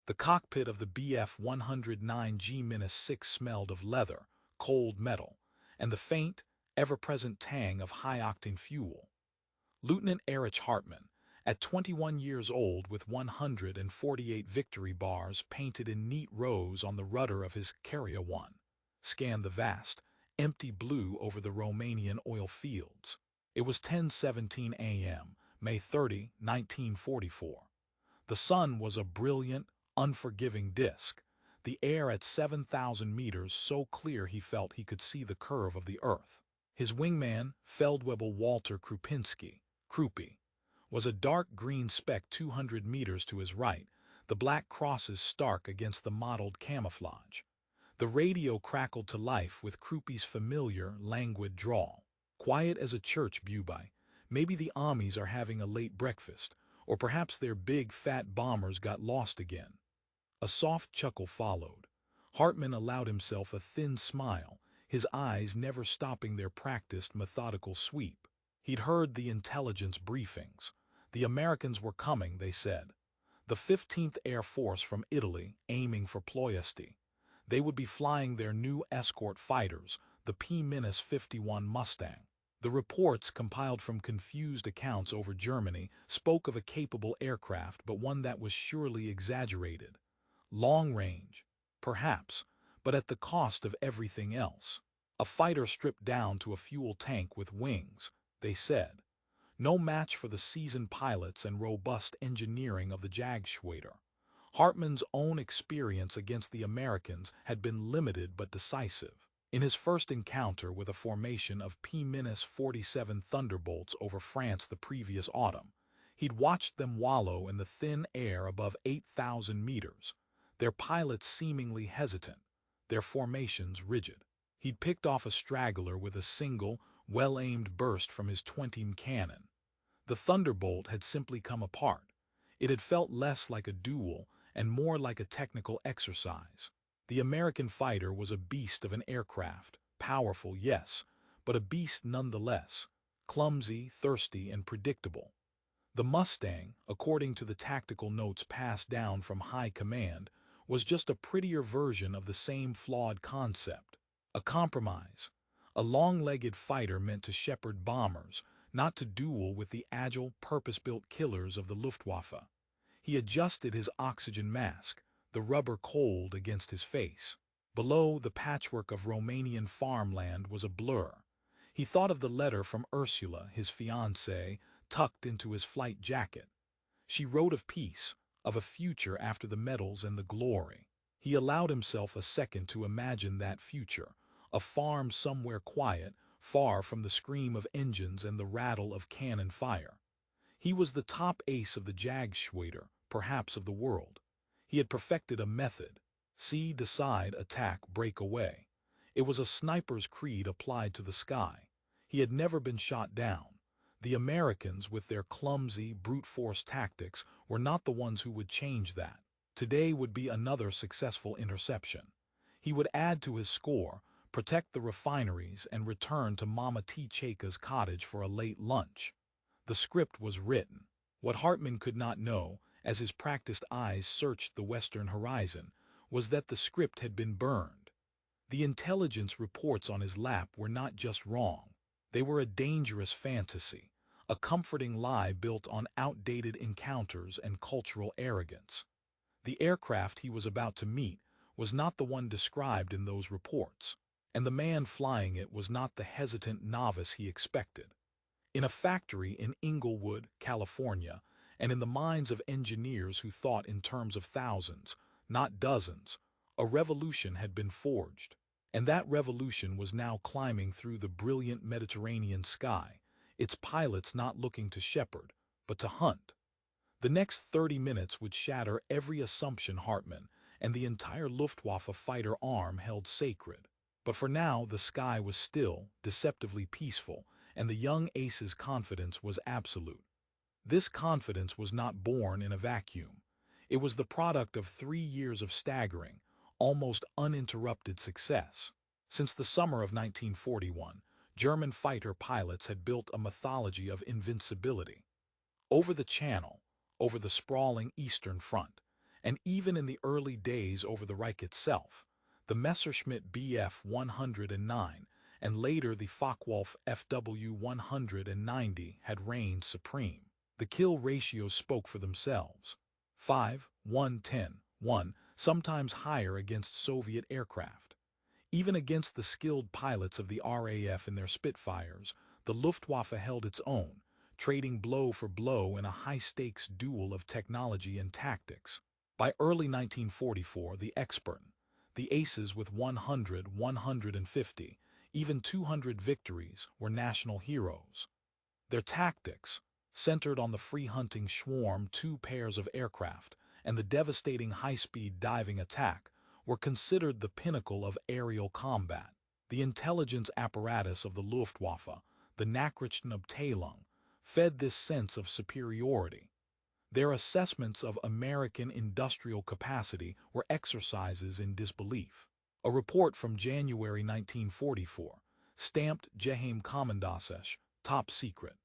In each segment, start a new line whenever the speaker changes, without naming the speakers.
The cockpit of the Bf-109G-6 smelled of leather, cold metal, and the faint, ever-present tang of high-octane fuel. Lieutenant Erich Hartmann, at 21 years old with 148 victory bars painted in neat rows on the rudder of his Carrier 1, scanned the vast, empty blue over the Romanian oil fields. It was 10:17 a.m., May 30, 1944. The sun was a brilliant, unforgiving disk, the air at 7,000 meters so clear he felt he could see the curve of the earth. His wingman, Feldwebel Walter Krupinski, Krupi, was a dark green speck 200 meters to his right, the black crosses stark against the mottled camouflage. The radio crackled to life with Krupi's familiar, languid drawl. Quiet as a church byway. Maybe the armies are having a late breakfast, or perhaps their big, fat bombers got lost again. A soft chuckle followed. Hartmann allowed himself a thin smile, his eyes never stopping their practiced, methodical sweep. He'd heard the intelligence briefings. The Americans were coming, they said. The 15th Air Force from Italy, aiming for Ploiesti. They would be flying their new escort fighters, the P-51 Mustang. The reports, compiled from confused accounts over Germany, spoke of a capable aircraft, but one that was surely exaggerated. Long range, perhaps, but at the cost of everything else. A fighter stripped down to a fuel tank with wings, they said. No match for the seasoned pilots and robust engineering of the Jagdgeschwader. Hartmann's own experience against the Americans had been limited but decisive. In his first encounter with a formation of P-47 Thunderbolts over France the previous autumn, he'd watched them wallow in the thin air above 8,000 meters, their pilots seemingly hesitant, their formations rigid. He'd picked off a straggler with a single, well-aimed burst from his 20 cannon. The Thunderbolt had simply come apart. It had felt less like a duel and more like a technical exercise. The American fighter was a beast of an aircraft, powerful, yes, but a beast nonetheless, clumsy, thirsty, and predictable. The Mustang, according to the tactical notes passed down from high command, was just a prettier version of the same flawed concept. A compromise. A long-legged fighter meant to shepherd bombers, not to duel with the agile, purpose-built killers of the Luftwaffe. He adjusted his oxygen mask, the rubber cold against his face. Below, the patchwork of Romanian farmland was a blur. He thought of the letter from Ursula, his fiancée, tucked into his flight jacket. She wrote of peace, of a future after the medals and the glory. He allowed himself a second to imagine that future, a farm somewhere quiet, far from the scream of engines and the rattle of cannon fire. He was the top ace of the Jagdgeschwader, perhaps of the world. He had perfected a method. See, decide, attack, break away. It was a sniper's creed applied to the sky. He had never been shot down. The Americans, with their clumsy, brute-force tactics, were not the ones who would change that. Today would be another successful interception. He would add to his score, protect the refineries, and return to Mama Tcheka's cottage for a late lunch. The script was written. What Hartmann could not know, as his practiced eyes searched the western horizon, was that the script had been burned. The intelligence reports on his lap were not just wrong. They were a dangerous fantasy, a comforting lie built on outdated encounters and cultural arrogance. The aircraft he was about to meet was not the one described in those reports, and the man flying it was not the hesitant novice he expected. In a factory in Inglewood, California, and in the minds of engineers who thought in terms of thousands, not dozens, a revolution had been forged. And that revolution was now climbing through the brilliant Mediterranean sky, its pilots not looking to shepherd, but to hunt. The next 30 minutes would shatter every assumption Hartmann and the entire Luftwaffe fighter arm held sacred. But for now, the sky was still, deceptively peaceful, and the young ace's confidence was absolute. This confidence was not born in a vacuum. It was the product of 3 years of staggering, almost uninterrupted success. Since the summer of 1941, German fighter pilots had built a mythology of invincibility. Over the Channel, over the sprawling Eastern Front, and even in the early days over the Reich itself, the Messerschmitt Bf-109 and later the Focke-Wulf Fw-190 had reigned supreme. The kill ratios spoke for themselves. 5, 1, 10, 1, sometimes higher against Soviet aircraft. Even against the skilled pilots of the RAF in their Spitfires, the Luftwaffe held its own, trading blow for blow in a high-stakes duel of technology and tactics. By early 1944, the Experten, the aces with 100, 150, even 200 victories, were national heroes. Their tactics, centered on the free-hunting Schwarm 2 pairs of aircraft and the devastating high-speed diving attack, were considered the pinnacle of aerial combat. The intelligence apparatus of the Luftwaffe, the Nachrichtenabteilung, fed this sense of superiority. Their assessments of American industrial capacity were exercises in disbelief. A report from January 1944, stamped Geheim Kommandantschaft, top secret,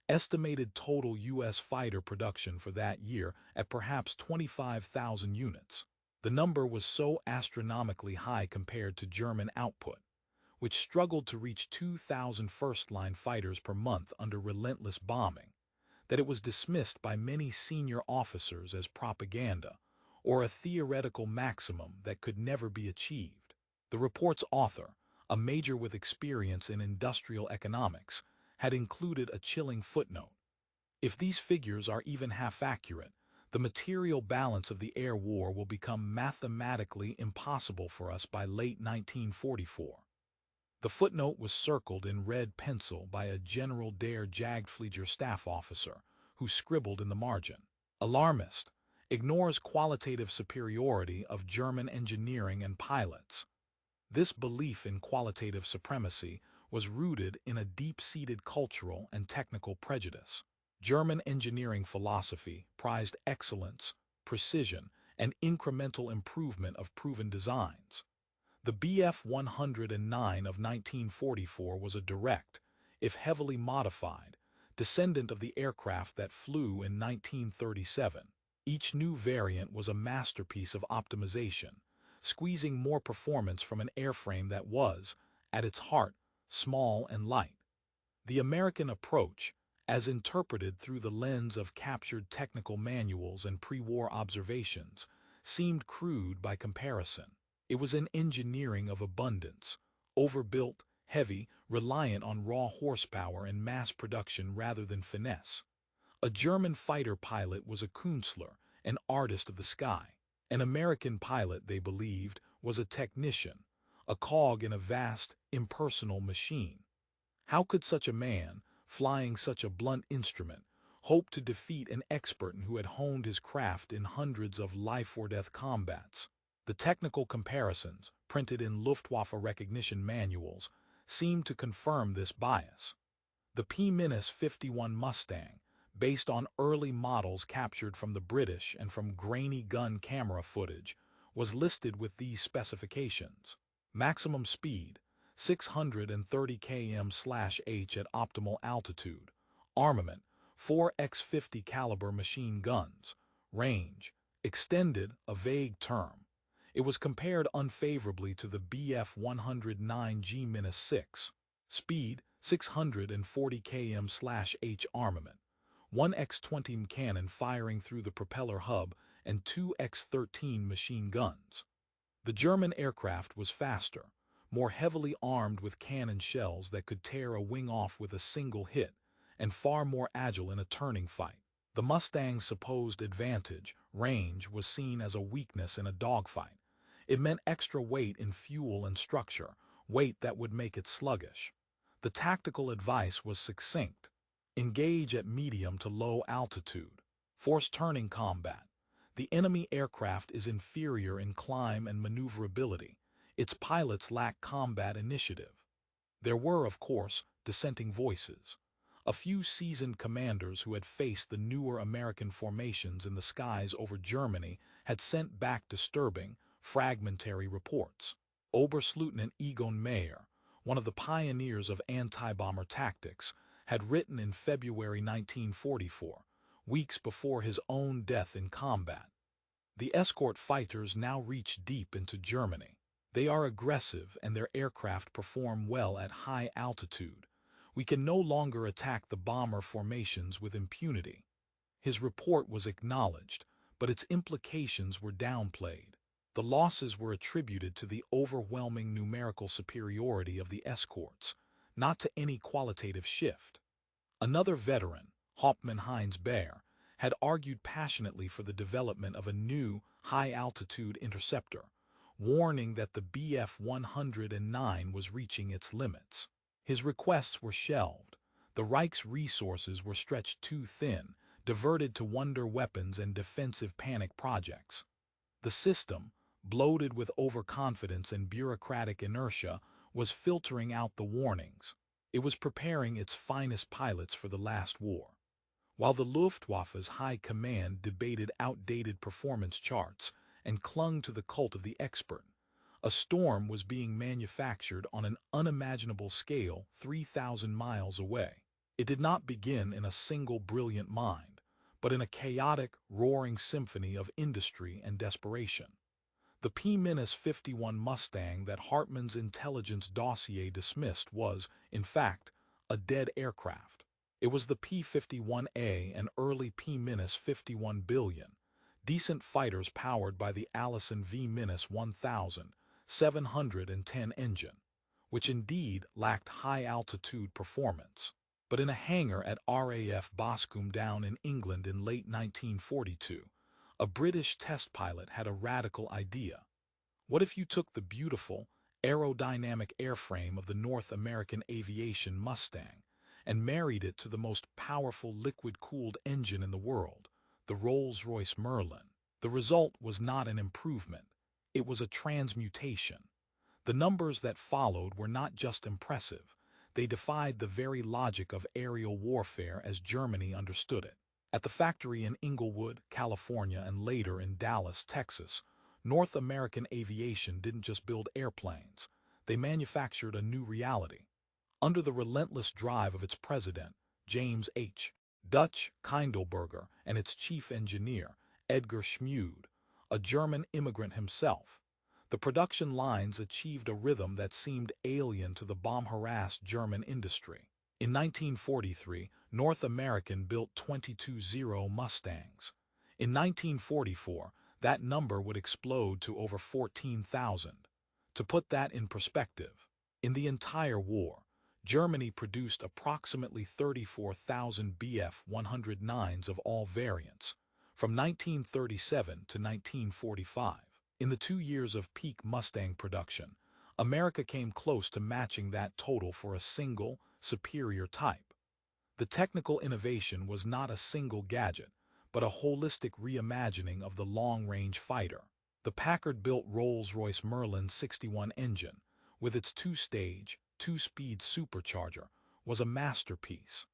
estimated total U.S. fighter production for that year at perhaps 25,000 units. The number was so astronomically high compared to German output, which struggled to reach 2,000 first-line fighters per month under relentless bombing, that it was dismissed by many senior officers as propaganda, or a theoretical maximum that could never be achieved. The report's author, a major with experience in industrial economics, had included a chilling footnote. If these figures are even half accurate, the material balance of the air war will become mathematically impossible for us by late 1944. The footnote was circled in red pencil by a General der Jagdflieger staff officer, who scribbled in the margin, "Alarmist, ignores qualitative superiority of German engineering and pilots." This belief in qualitative supremacy was rooted in a deep-seated cultural and technical prejudice. German engineering philosophy prized excellence, precision, and incremental improvement of proven designs. The Bf-109 of 1944 was a direct, if heavily modified, descendant of the aircraft that flew in 1937. Each new variant was a masterpiece of optimization, squeezing more performance from an airframe that was, at its heart, small and light. The American approach, as interpreted through the lens of captured technical manuals and pre-war observations, seemed crude by comparison. It was an engineering of abundance, overbuilt, heavy, reliant on raw horsepower and mass production rather than finesse. A German fighter pilot was a Künstler, an artist of the sky. An American pilot, they believed, was a technician, a cog in a vast, impersonal machine. How could such a man, flying such a blunt instrument, hope to defeat an expert who had honed his craft in hundreds of life-or-death combats? The technical comparisons, printed in Luftwaffe recognition manuals, seemed to confirm this bias. The P-51 Mustang, based on early models captured from the British and from grainy gun camera footage, was listed with these specifications. Maximum speed, 630 km/h at optimal altitude. Armament, 4x50 caliber machine guns. Range, extended, a vague term. It was compared unfavorably to the Bf-109G-6. Speed, 640 km/h. Armament, 1x20 cannon firing through the propeller hub and 2x13 machine guns. The German aircraft was faster, more heavily armed with cannon shells that could tear a wing off with a single hit, and far more agile in a turning fight. The Mustang's supposed advantage, range, was seen as a weakness in a dogfight. It meant extra weight in fuel and structure, weight that would make it sluggish. The tactical advice was succinct. Engage at medium to low altitude. Force turning combat. The enemy aircraft is inferior in climb and maneuverability. Its pilots lack combat initiative. There were, of course, dissenting voices. A few seasoned commanders who had faced the newer American formations in the skies over Germany had sent back disturbing, fragmentary reports. Oberstleutnant Egon Mayer, one of the pioneers of anti-bomber tactics, had written in February 1944, weeks before his own death in combat. The escort fighters now reach deep into Germany. They are aggressive and their aircraft perform well at high altitude. We can no longer attack the bomber formations with impunity. His report was acknowledged, but its implications were downplayed. The losses were attributed to the overwhelming numerical superiority of the escorts, not to any qualitative shift. Another veteran, Hauptmann Heinz Baer, had argued passionately for the development of a new, high-altitude interceptor, warning that the Bf-109 was reaching its limits. His requests were shelved. The Reich's resources were stretched too thin, diverted to wonder weapons and defensive panic projects. The system, bloated with overconfidence and bureaucratic inertia, was filtering out the warnings. It was preparing its finest pilots for the last war. While the Luftwaffe's high command debated outdated performance charts and clung to the cult of the expert, a storm was being manufactured on an unimaginable scale 3,000 miles away. It did not begin in a single brilliant mind, but in a chaotic, roaring symphony of industry and desperation. The P-51 Mustang that Hartmann's intelligence dossier dismissed was, in fact, a dead aircraft. It was the P-51A and early P-51 billion, decent fighters powered by the Allison V-1710 engine, which indeed lacked high-altitude performance. But in a hangar at RAF Boscombe Down in England in late 1942, a British test pilot had a radical idea. What if you took the beautiful, aerodynamic airframe of the North American aviation Mustang and married it to the most powerful liquid-cooled engine in the world, the Rolls-Royce Merlin? The result was not an improvement. It was a transmutation. The numbers that followed were not just impressive. They defied the very logic of aerial warfare as Germany understood it. At the factory in Inglewood, California, and later in Dallas, Texas, North American aviation didn't just build airplanes. They manufactured a new reality. Under the relentless drive of its president, James H. Dutch Kindelberger, and its chief engineer, Edgar Schmude, a German immigrant himself, the production lines achieved a rhythm that seemed alien to the bomb-harassed German industry. In 1943, North American built 22 Mustangs. In 1944, that number would explode to over 14,000. To put that in perspective, in the entire war, Germany produced approximately 34,000 Bf-109s of all variants, from 1937 to 1945. In the 2 years of peak Mustang production, America came close to matching that total for a single, superior type. The technical innovation was not a single gadget, but a holistic reimagining of the long-range fighter. The Packard-built Rolls-Royce Merlin 61 engine, with its two-stage, two-speed supercharger, was a masterpiece.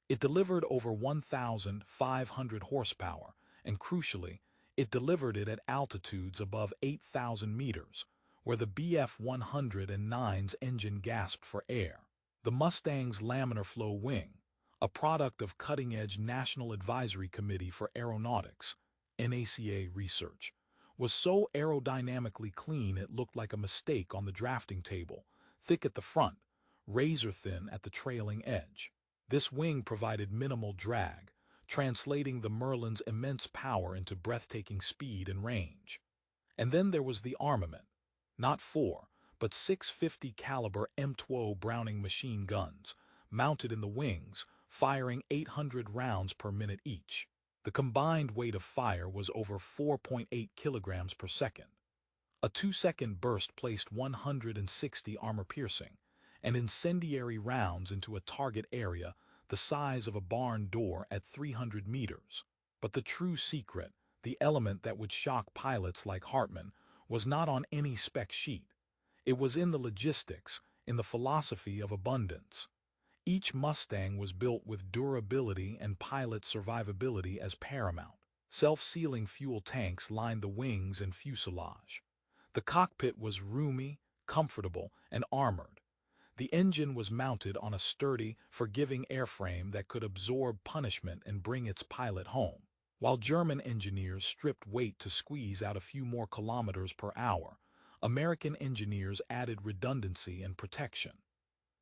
It delivered over 1,500 horsepower, and crucially, it delivered it at altitudes above 8,000 meters, where the Bf-109's engine gasped for air. The Mustang's laminar flow wing, a product of cutting-edge National Advisory Committee for Aeronautics, NACA research, was so aerodynamically clean it looked like a mistake on the drafting table, thick at the front, razor-thin at the trailing edge. This wing provided minimal drag, translating the Merlin's immense power into breathtaking speed and range. And then there was the armament. Not 4, but 650 caliber M12 Browning machine guns, mounted in the wings, firing 800 rounds per minute each. The combined weight of fire was over 4.8 kilograms per second. A 2-second burst placed 160 armor-piercing and incendiary rounds into a target area the size of a barn door at 300 meters. But the true secret, the element that would shock pilots like Hartmann, was not on any spec sheet. It was in the logistics, in the philosophy of abundance. Each Mustang was built with durability and pilot survivability as paramount. Self-sealing fuel tanks lined the wings and fuselage. The cockpit was roomy, comfortable, and armored. The engine was mounted on a sturdy, forgiving airframe that could absorb punishment and bring its pilot home. While German engineers stripped weight to squeeze out a few more kilometers per hour, American engineers added redundancy and protection.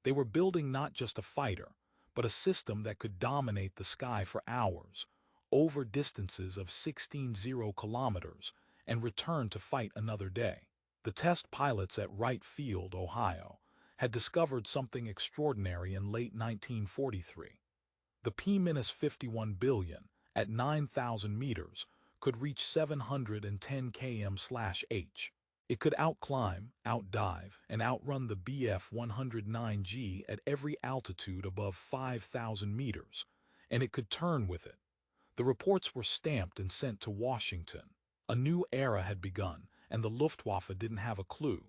They were building not just a fighter, but a system that could dominate the sky for hours, over distances of 16,000 kilometers, and return to fight another day. The test pilots at Wright Field, Ohio, had discovered something extraordinary in late 1943. The P-51 billion, at 9,000 meters, could reach 710 km/h. It could outclimb, outdive, and outrun the Bf-109G at every altitude above 5,000 meters, and it could turn with it. The reports were stamped and sent to Washington. A new era had begun, and the Luftwaffe didn't have a clue.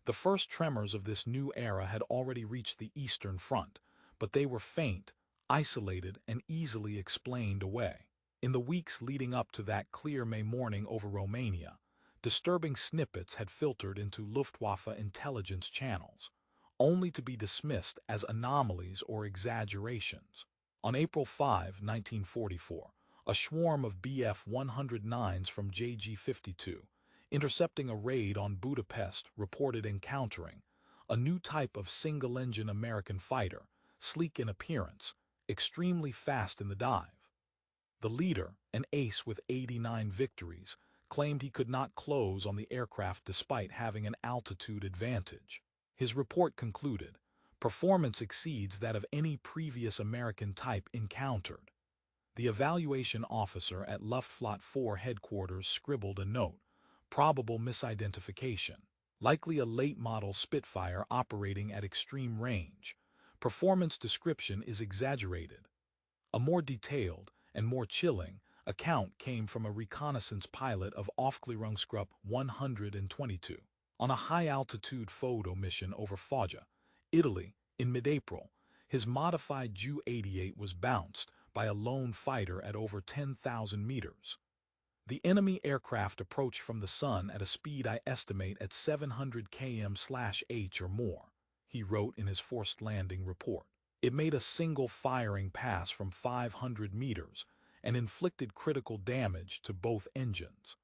The first tremors of this new era had already reached the Eastern Front, but they were faint, isolated, and easily explained away. In the weeks leading up to that clear May morning over Romania, disturbing snippets had filtered into Luftwaffe intelligence channels, only to be dismissed as anomalies or exaggerations. On April 5, 1944, a swarm of Bf-109s from JG-52, intercepting a raid on Budapest, reported encountering a new type of single-engine American fighter, sleek in appearance, extremely fast in the dive. The leader, an ace with 89 victories, claimed he could not close on the aircraft despite having an altitude advantage. His report concluded, "Performance exceeds that of any previous American type encountered." The evaluation officer at Luftwaffe 4 headquarters scribbled a note, "Probable misidentification. Likely a late-model Spitfire operating at extreme range. Performance description is exaggerated." A more detailed, and more chilling, account came from a reconnaissance pilot of Aufklärungsgruppe 122. On a high-altitude photo mission over Foggia, Italy, in mid-April, his modified Ju-88 was bounced by a lone fighter at over 10,000 meters. "The enemy aircraft approached from the sun at a speed I estimate at 700 km/h or more," he wrote in his forced landing report. "It made a single firing pass from 500 meters and inflicted critical damage to both engines.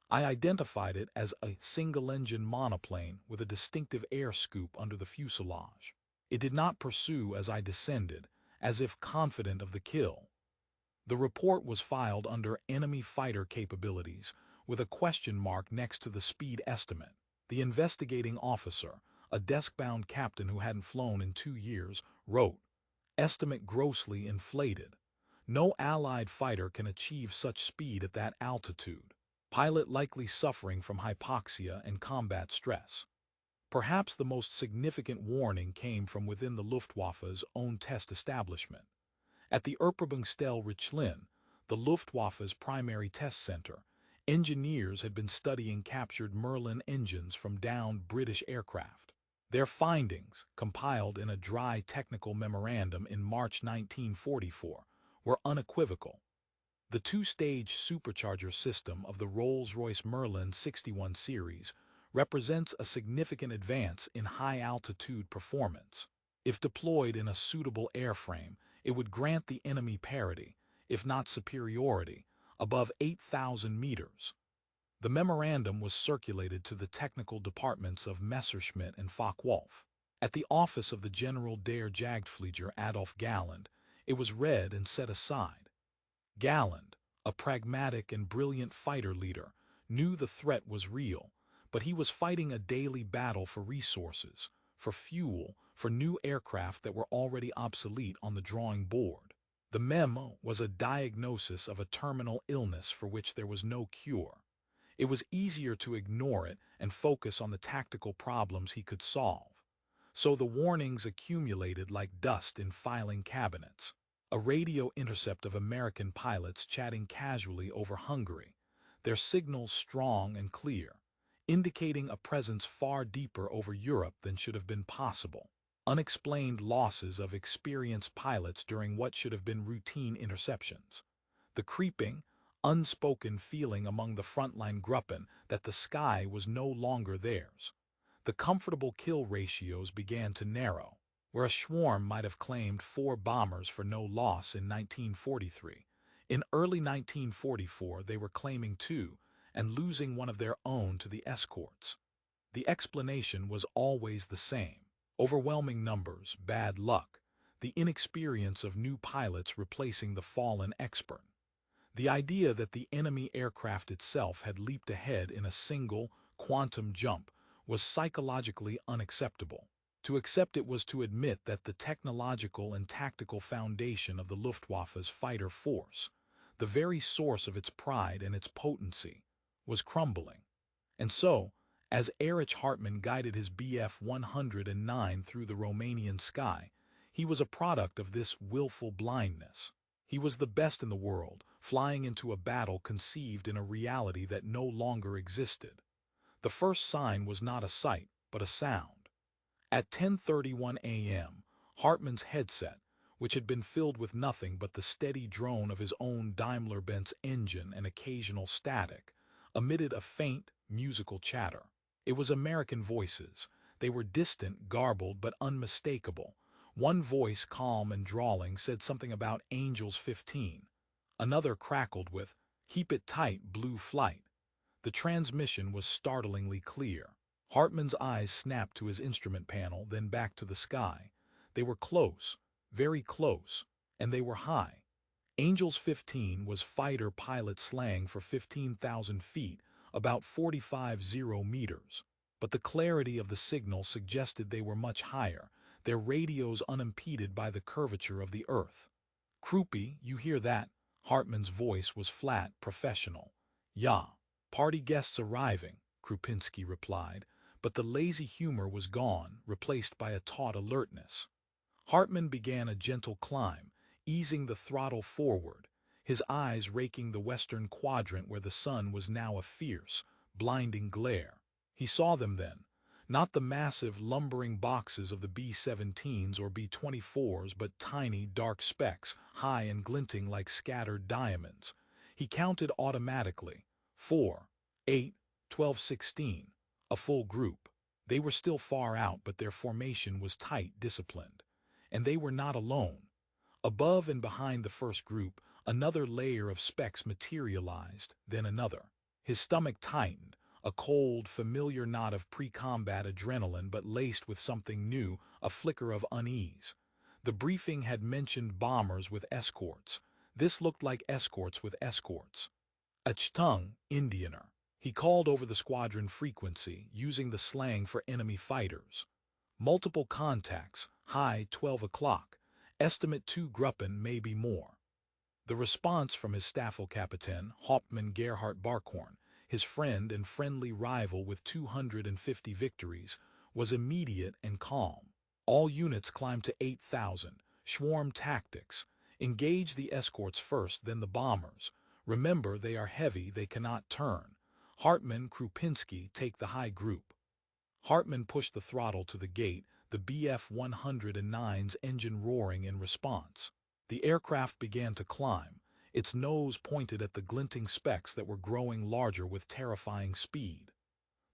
I identified it as a single-engine monoplane with a distinctive air scoop under the fuselage. It did not pursue as I descended, as if confident of the kill." The report was filed under enemy fighter capabilities, with a question mark next to the speed estimate. The investigating officer, a desk-bound captain who hadn't flown in 2 years, wrote, "Estimate grossly inflated. No Allied fighter can achieve such speed at that altitude. Pilot likely suffering from hypoxia and combat stress." Perhaps the most significant warning came from within the Luftwaffe's own test establishment. At the Erprobungsstelle Richlin, the Luftwaffe's primary test center, engineers had been studying captured Merlin engines from downed British aircraft. Their findings, compiled in a dry technical memorandum in March 1944, were unequivocal. The two-stage supercharger system of the Rolls-Royce Merlin 61 series represents a significant advance in high-altitude performance. If deployed in a suitable airframe, it would grant the enemy parity, if not superiority, above 8,000 meters. The memorandum was circulated to the technical departments of Messerschmitt and Focke-Wulf. At the office of the General der Jagdflieger Adolf Galland, it was read and set aside. Galland, a pragmatic and brilliant fighter leader, knew the threat was real, but he was fighting a daily battle for resources, for fuel, for new aircraft that were already obsolete on the drawing board. The memo was a diagnosis of a terminal illness for which there was no cure. It was easier to ignore it and focus on the tactical problems he could solve. So the warnings accumulated like dust in filing cabinets. A radio intercept of American pilots chatting casually over Hungary, their signals strong and clear, indicating a presence far deeper over Europe than should have been possible. Unexplained losses of experienced pilots during what should have been routine interceptions. The creeping, unspoken feeling among the frontline Gruppen that the sky was no longer theirs. The comfortable kill ratios began to narrow. Where a swarm might have claimed 4 bombers for no loss in 1943, In early 1944, they were claiming two and losing one of their own to the escorts. The explanation was always the same: overwhelming numbers, bad luck, the inexperience of new pilots replacing the fallen expert. The idea that the enemy aircraft itself had leaped ahead in a single, quantum jump was psychologically unacceptable. To accept it was to admit that the technological and tactical foundation of the Luftwaffe's fighter force, the very source of its pride and its potency, was crumbling. And so, as Erich Hartmann guided his Bf-109 through the Romanian sky, he was a product of this willful blindness. He was the best in the world, flying into a battle conceived in a reality that no longer existed. The first sign was not a sight, but a sound. At 10:31 a.m., Hartmann's headset, which had been filled with nothing but the steady drone of his own Daimler-Benz engine and occasional static, emitted a faint, musical chatter. It was American voices. They were distant, garbled, but unmistakable. One voice, calm and drawling, said something about Angels 15. Another crackled with, "Keep it tight, blue flight." The transmission was startlingly clear. Hartmann's eyes snapped to his instrument panel, then back to the sky. They were close, very close, and they were high. Angels 15 was fighter pilot slang for 15,000 feet, about 45 meters. But the clarity of the signal suggested they were much higher, their radios unimpeded by the curvature of the Earth. "Krupi, you hear that?" Hartmann's voice was flat, professional. "Yeah. Party guests arriving," Krupinski replied, but the lazy humor was gone, replaced by a taut alertness. Hartmann began a gentle climb, easing the throttle forward, his eyes raking the western quadrant where the sun was now a fierce, blinding glare. He saw them then, not the massive, lumbering boxes of the B-17s or B-24s, but tiny, dark specks, high and glinting like scattered diamonds. He counted automatically: 4, 8, 12, 16, a full group. They were still far out, but their formation was tight, disciplined. And they were not alone. Above and behind the first group, another layer of specks materialized, then another. His stomach tightened, a cold, familiar knot of pre-combat adrenaline but laced with something new, a flicker of unease. The briefing had mentioned bombers with escorts. This looked like escorts with escorts. Tung, Indianer. He called over the squadron frequency, using the slang for enemy fighters. "Multiple contacts, high 12 o'clock. Estimate 2 Gruppen, maybe more." The response from his Staffelkapitän, Hauptmann Gerhard Barkhorn, his friend and friendly rival with 250 victories, was immediate and calm. "All units climb to 8,000. Swarm tactics. Engage the escorts first, then the bombers. Remember, they are heavy, they cannot turn. Hartmann, Krupinski, take the high group." Hartmann pushed the throttle to the gate, the Bf-109's engine roaring in response. The aircraft began to climb, its nose pointed at the glinting specks that were growing larger with terrifying speed.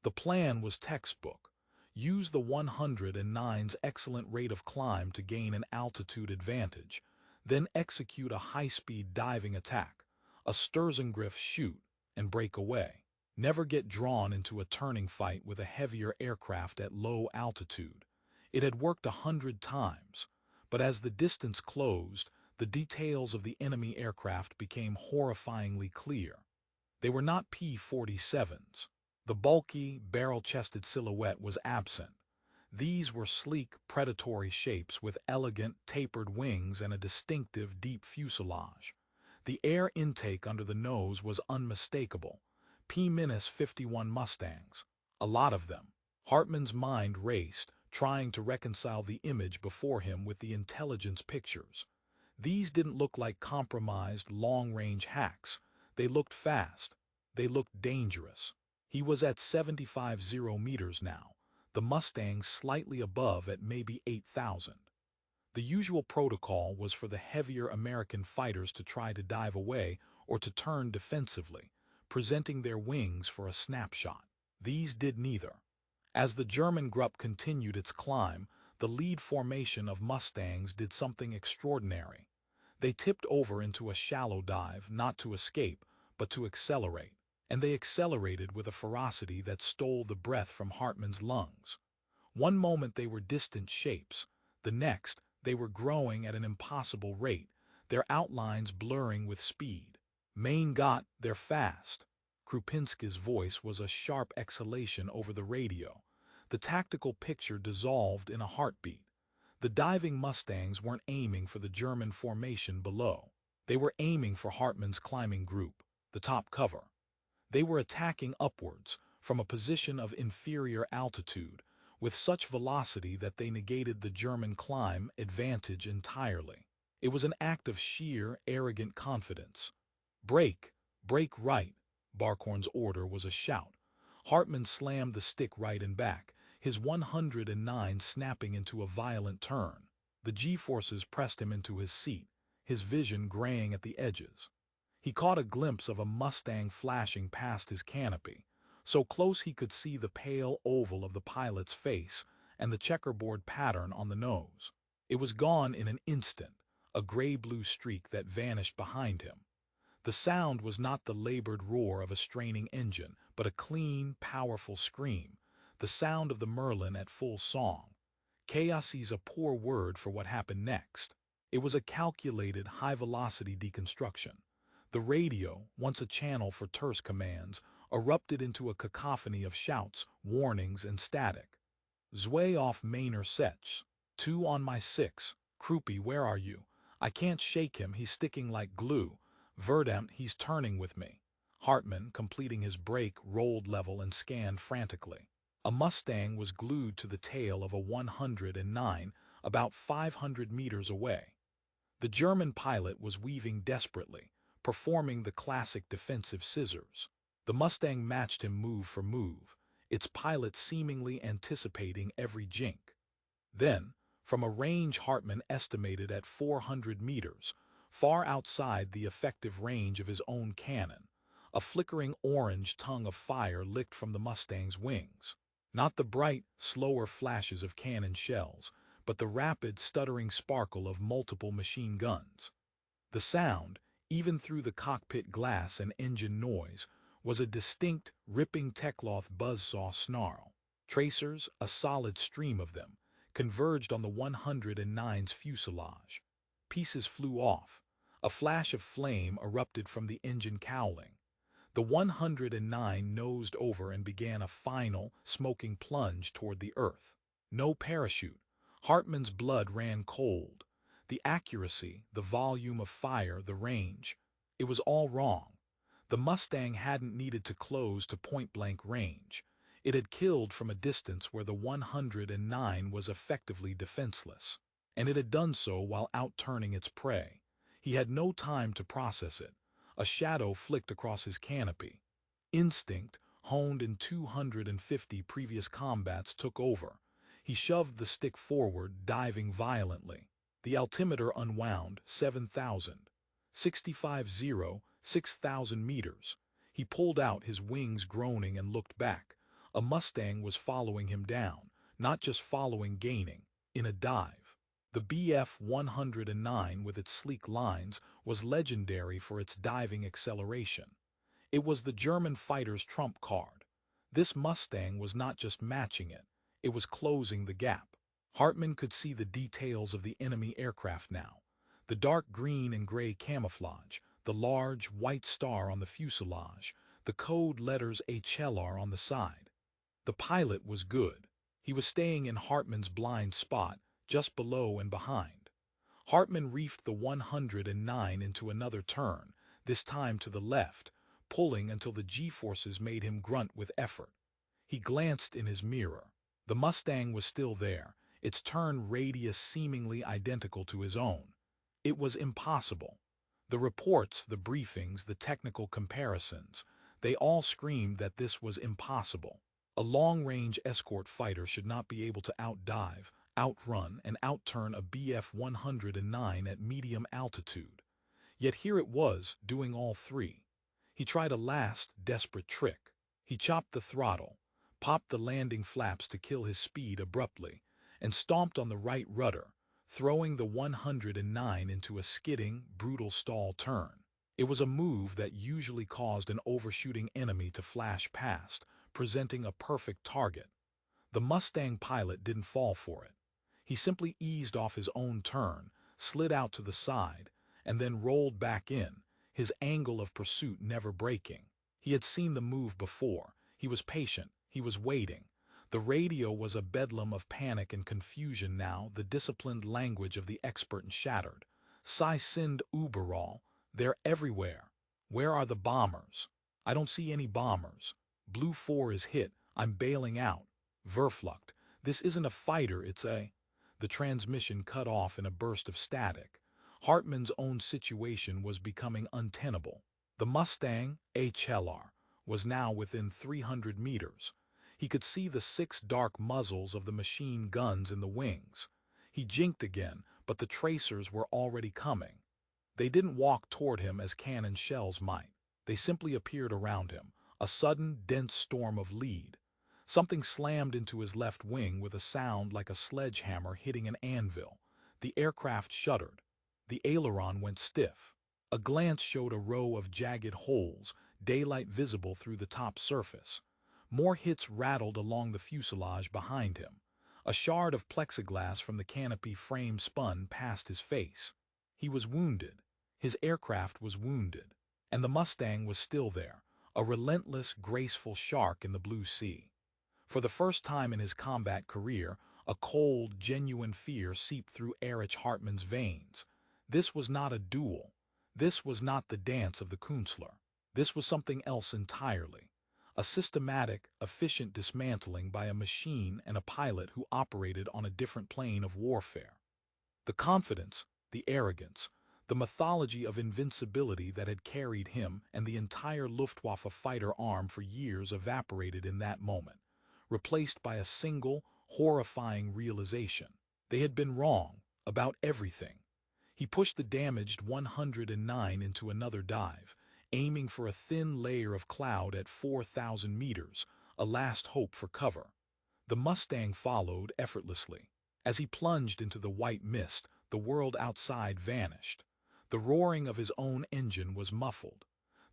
The plan was textbook. Use the 109's excellent rate of climb to gain an altitude advantage, then execute a high-speed diving attack, a Sturzengriff shoot, and break away. Never get drawn into a turning fight with a heavier aircraft at low altitude. It had worked 100 times, but as the distance closed, the details of the enemy aircraft became horrifyingly clear. They were not P-47s. The bulky, barrel-chested silhouette was absent. These were sleek, predatory shapes with elegant, tapered wings and a distinctive, deep fuselage. The air intake under the nose was unmistakable. P-51 Mustangs. A lot of them. Hartmann's mind raced, trying to reconcile the image before him with the intelligence pictures. These didn't look like compromised, long-range hacks. They looked fast. They looked dangerous. He was at 75 meters now, the Mustangs slightly above at maybe 8,000. The usual protocol was for the heavier American fighters to try to dive away or to turn defensively, presenting their wings for a snapshot. These did neither. As the German Gruppe continued its climb, the lead formation of Mustangs did something extraordinary. They tipped over into a shallow dive, not to escape, but to accelerate. And they accelerated with a ferocity that stole the breath from Hartman's lungs. One moment they were distant shapes, the next they were growing at an impossible rate, their outlines blurring with speed. Mein Gott, they're fast. Krupinski's voice was a sharp exhalation over the radio. The tactical picture dissolved in a heartbeat. The diving Mustangs weren't aiming for the German formation below. They were aiming for Hartman's climbing group, the top cover. They were attacking upwards, from a position of inferior altitude, with such velocity that they negated the German climb advantage entirely. It was an act of sheer, arrogant confidence. "Brake! Brake right!" Barkhorn's order was a shout. Hartman slammed the stick right and back, his 109 snapping into a violent turn. The G-forces pressed him into his seat, his vision graying at the edges. He caught a glimpse of a Mustang flashing past his canopy, so close he could see the pale oval of the pilot's face and the checkerboard pattern on the nose. It was gone in an instant, a gray-blue streak that vanished behind him. The sound was not the labored roar of a straining engine, but a clean, powerful scream, the sound of the Merlin at full song. Chaos is a poor word for what happened next. It was a calculated, high-velocity deconstruction. The radio, once a channel for terse commands, erupted into a cacophony of shouts, warnings, and static. "Zwei auf meiner Sechs. 2 on my 6. Krupi, where are you? I can't shake him, he's sticking like glue. Verdammt, he's turning with me." Hartman, completing his brake, rolled level and scanned frantically. A Mustang was glued to the tail of a 109, about 500 meters away. The German pilot was weaving desperately, performing the classic defensive scissors. The Mustang matched him move for move, its pilot seemingly anticipating every jink. Then, from a range Hartman estimated at 400 meters, far outside the effective range of his own cannon, a flickering orange tongue of fire licked from the Mustang's wings. Not the bright, slower flashes of cannon shells, but the rapid, stuttering sparkle of multiple machine guns. The sound, even through the cockpit glass and engine noise, was a distinct, ripping Tekloth buzzsaw snarl. Tracers, a solid stream of them, converged on the 109's fuselage. Pieces flew off. A flash of flame erupted from the engine cowling. The 109 nosed over and began a final, smoking plunge toward the earth. No parachute. Hartman's blood ran cold. The accuracy, the volume of fire, the range. It was all wrong. The Mustang hadn't needed to close to point-blank range. It had killed from a distance where the 109 was effectively defenseless. And it had done so while out-turning its prey. He had no time to process it. A shadow flicked across his canopy. Instinct, honed in 250 previous combats, took over. He shoved the stick forward, diving violently. The altimeter unwound, 7,000. 65-0, 6,000 meters. He pulled out, his wings groaning, and looked back. A Mustang was following him down, not just following, gaining, in a dive. The Bf-109, with its sleek lines, was legendary for its diving acceleration. It was the German fighter's trump card. This Mustang was not just matching it, it was closing the gap. Hartman could see the details of the enemy aircraft now. The dark green and gray camouflage, the large white star on the fuselage, the code letters HLR on the side. The pilot was good. He was staying in Hartman's blind spot, just below and behind. Hartman reefed the 109 into another turn, this time to the left, pulling until the G-forces made him grunt with effort. He glanced in his mirror. The Mustang was still there, its turn radius seemingly identical to his own. It was impossible. The reports, the briefings, the technical comparisons, they all screamed that this was impossible. A long-range escort fighter should not be able to outdive, outrun, and outturn a Bf-109 at medium altitude. Yet here it was, doing all three. He tried a last, desperate trick. He chopped the throttle, popped the landing flaps to kill his speed abruptly, and stomped on the right rudder, throwing the 109 into a skidding, brutal stall turn. It was a move that usually caused an overshooting enemy to flash past, presenting a perfect target. The Mustang pilot didn't fall for it. He simply eased off his own turn, slid out to the side, and then rolled back in, his angle of pursuit never breaking. He had seen the move before. He was patient. He was waiting. The radio was a bedlam of panic and confusion now, the disciplined language of the expert and shattered. Sie sind überall. They're everywhere. Where are the bombers? I don't see any bombers. Blue 4 is hit. I'm bailing out. Verflucht. This isn't a fighter, it's a... The transmission cut off in a burst of static. Hartman's own situation was becoming untenable. The Mustang, HLR, was now within 300 meters. He could see the 6 dark muzzles of the machine guns in the wings. He jinked again, but the tracers were already coming. They didn't walk toward him as cannon shells might. They simply appeared around him, a sudden, dense storm of lead. Something slammed into his left wing with a sound like a sledgehammer hitting an anvil. The aircraft shuddered. The aileron went stiff. A glance showed a row of jagged holes, daylight visible through the top surface. More hits rattled along the fuselage behind him. A shard of plexiglass from the canopy frame spun past his face. He was wounded. His aircraft was wounded. And the Mustang was still there, a relentless, graceful shark in the blue sea. For the first time in his combat career, a cold, genuine fear seeped through Erich Hartmann's veins. This was not a duel. This was not the dance of the Künstler. This was something else entirely. A systematic, efficient dismantling by a machine and a pilot who operated on a different plane of warfare. The confidence, the arrogance, the mythology of invincibility that had carried him and the entire Luftwaffe fighter arm for years evaporated in that moment, replaced by a single, horrifying realization. They had been wrong about everything. He pushed the damaged 109 into another dive, aiming for a thin layer of cloud at 4,000 meters, a last hope for cover. The Mustang followed effortlessly. As he plunged into the white mist, the world outside vanished. The roaring of his own engine was muffled.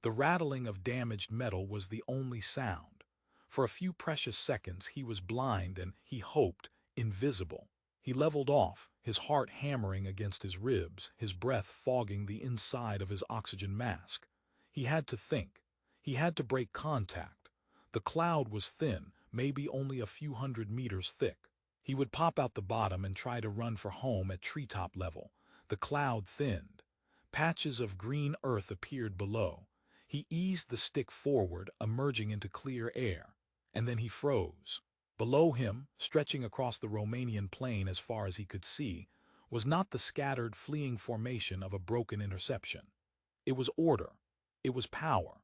The rattling of damaged metal was the only sound. For a few precious seconds he was blind and, he hoped, invisible. He leveled off, his heart hammering against his ribs, his breath fogging the inside of his oxygen mask. He had to think. He had to break contact. The cloud was thin, maybe only a few hundred meters thick. He would pop out the bottom and try to run for home at treetop level. The cloud thinned. Patches of green earth appeared below. He eased the stick forward, emerging into clear air. And then he froze. Below him, stretching across the Romanian plain as far as he could see, was not the scattered, fleeing formation of a broken interception. It was order. It was power.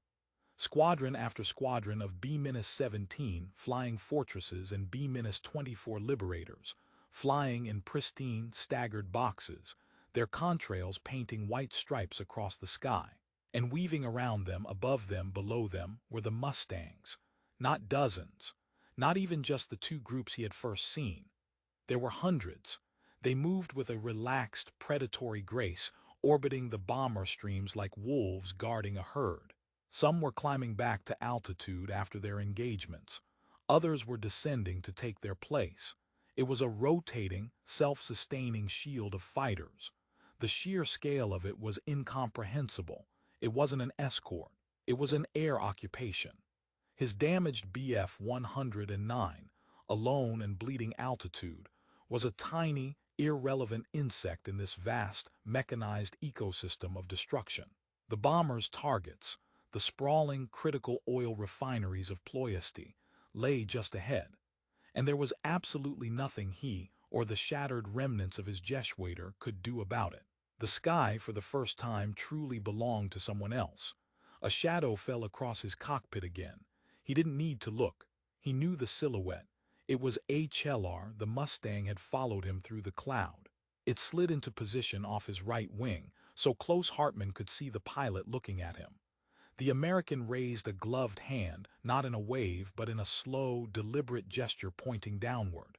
Squadron after squadron of B-17 flying fortresses and B-24 liberators, flying in pristine, staggered boxes, their contrails painting white stripes across the sky. And weaving around them, above them, below them, were the Mustangs. Not dozens. Not even just the 2 groups he had first seen. There were hundreds. They moved with a relaxed, predatory grace, orbiting the bomber streams like wolves guarding a herd. Some were climbing back to altitude after their engagements. Others were descending to take their place. It was a rotating, self-sustaining shield of fighters. The sheer scale of it was incomprehensible. It wasn't an escort. It was an air occupation. His damaged Bf-109, alone and bleeding altitude, was a tiny, irrelevant insect in this vast, mechanized ecosystem of destruction. The bomber's targets, the sprawling, critical oil refineries of Ploiesti, lay just ahead. And there was absolutely nothing he, or the shattered remnants of his Jeschwader, could do about it. The sky, for the first time, truly belonged to someone else. A shadow fell across his cockpit again. He didn't need to look. He knew the silhouette. It was HLR. The Mustang had followed him through the cloud. It slid into position off his right wing, so close Hartmann could see the pilot looking at him. The American raised a gloved hand, not in a wave, but in a slow, deliberate gesture pointing downward.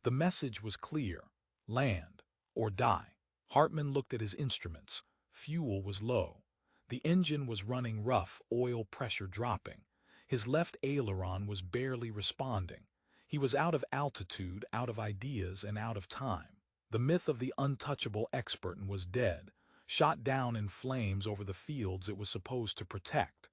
The message was clear. Land. or die. Hartman looked at his instruments. Fuel was low. The engine was running rough, oil pressure dropping. His left aileron was barely responding. He was out of altitude, out of ideas, and out of time. The myth of the untouchable expert was dead, shot down in flames over the fields it was supposed to protect.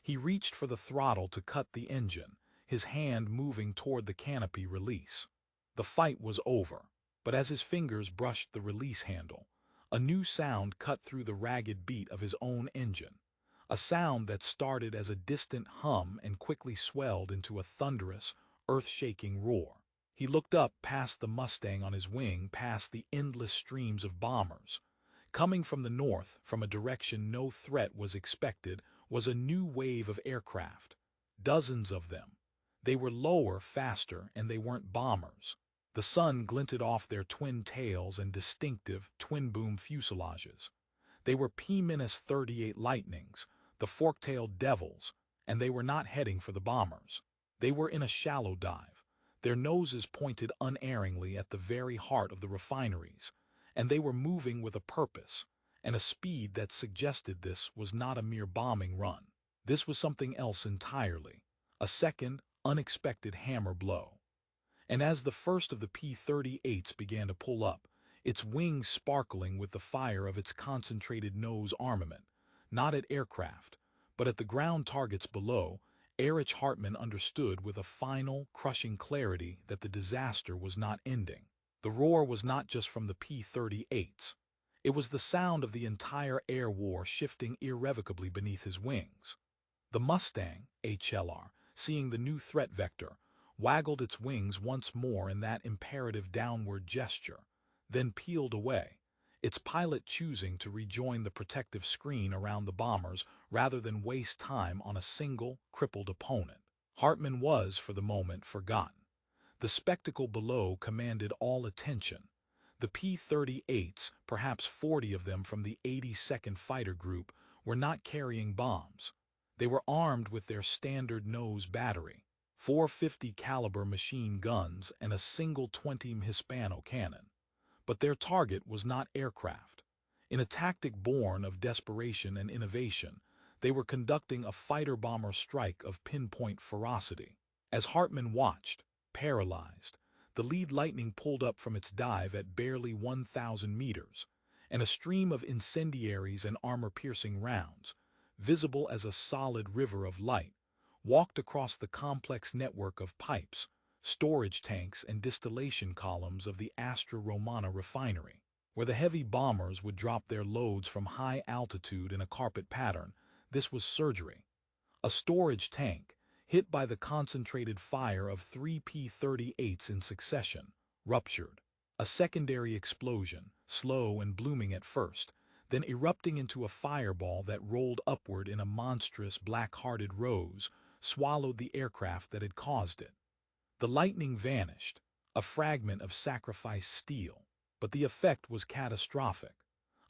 He reached for the throttle to cut the engine, his hand moving toward the canopy release. The fight was over, but as his fingers brushed the release handle, a new sound cut through the ragged beat of his own engine, a sound that started as a distant hum and quickly swelled into a thunderous, earth-shaking roar. He looked up past the Mustang on his wing, past the endless streams of bombers. Coming from the north, from a direction no threat was expected, was a new wave of aircraft. Dozens of them. They were lower, faster, and they weren't bombers. The sun glinted off their twin tails and distinctive twin-boom fuselages. They were P-38 Lightnings, the fork-tailed devils, and they were not heading for the bombers. They were in a shallow dive, their noses pointed unerringly at the very heart of the refineries, and they were moving with a purpose, and a speed that suggested this was not a mere bombing run. This was something else entirely, a second, unexpected hammer blow. And as the first of the P-38s began to pull up, its wings sparkling with the fire of its concentrated nose armament, not at aircraft, but at the ground targets below, Erich Hartman understood with a final, crushing clarity that the disaster was not ending. The roar was not just from the P-38s. It was the sound of the entire air war shifting irrevocably beneath his wings. The Mustang, HLR, seeing the new threat vector, waggled its wings once more in that imperative downward gesture, then peeled away, its pilot choosing to rejoin the protective screen around the bombers rather than waste time on a single, crippled opponent. Hartman was, for the moment, forgotten. The spectacle below commanded all attention. The P-38s, perhaps 40 of them from the 82nd Fighter Group, were not carrying bombs. They were armed with their standard nose battery, 450 caliber machine guns, and a single 20 Hispano cannon. But their target was not aircraft. In a tactic born of desperation and innovation, they were conducting a fighter-bomber strike of pinpoint ferocity. As Hartman watched, paralyzed, the lead Lightning pulled up from its dive at barely 1,000 meters, and a stream of incendiaries and armor-piercing rounds, visible as a solid river of light, walked across the complex network of pipes, storage tanks, and distillation columns of the Astra Romana refinery, where the heavy bombers would drop their loads from high altitude in a carpet pattern. This was surgery. A storage tank, hit by the concentrated fire of 3 P-38s in succession, ruptured. A secondary explosion, slow and blooming at first, then erupting into a fireball that rolled upward in a monstrous black-hearted rose, swallowed the aircraft that had caused it. The Lightning vanished, a fragment of sacrificed steel, but the effect was catastrophic.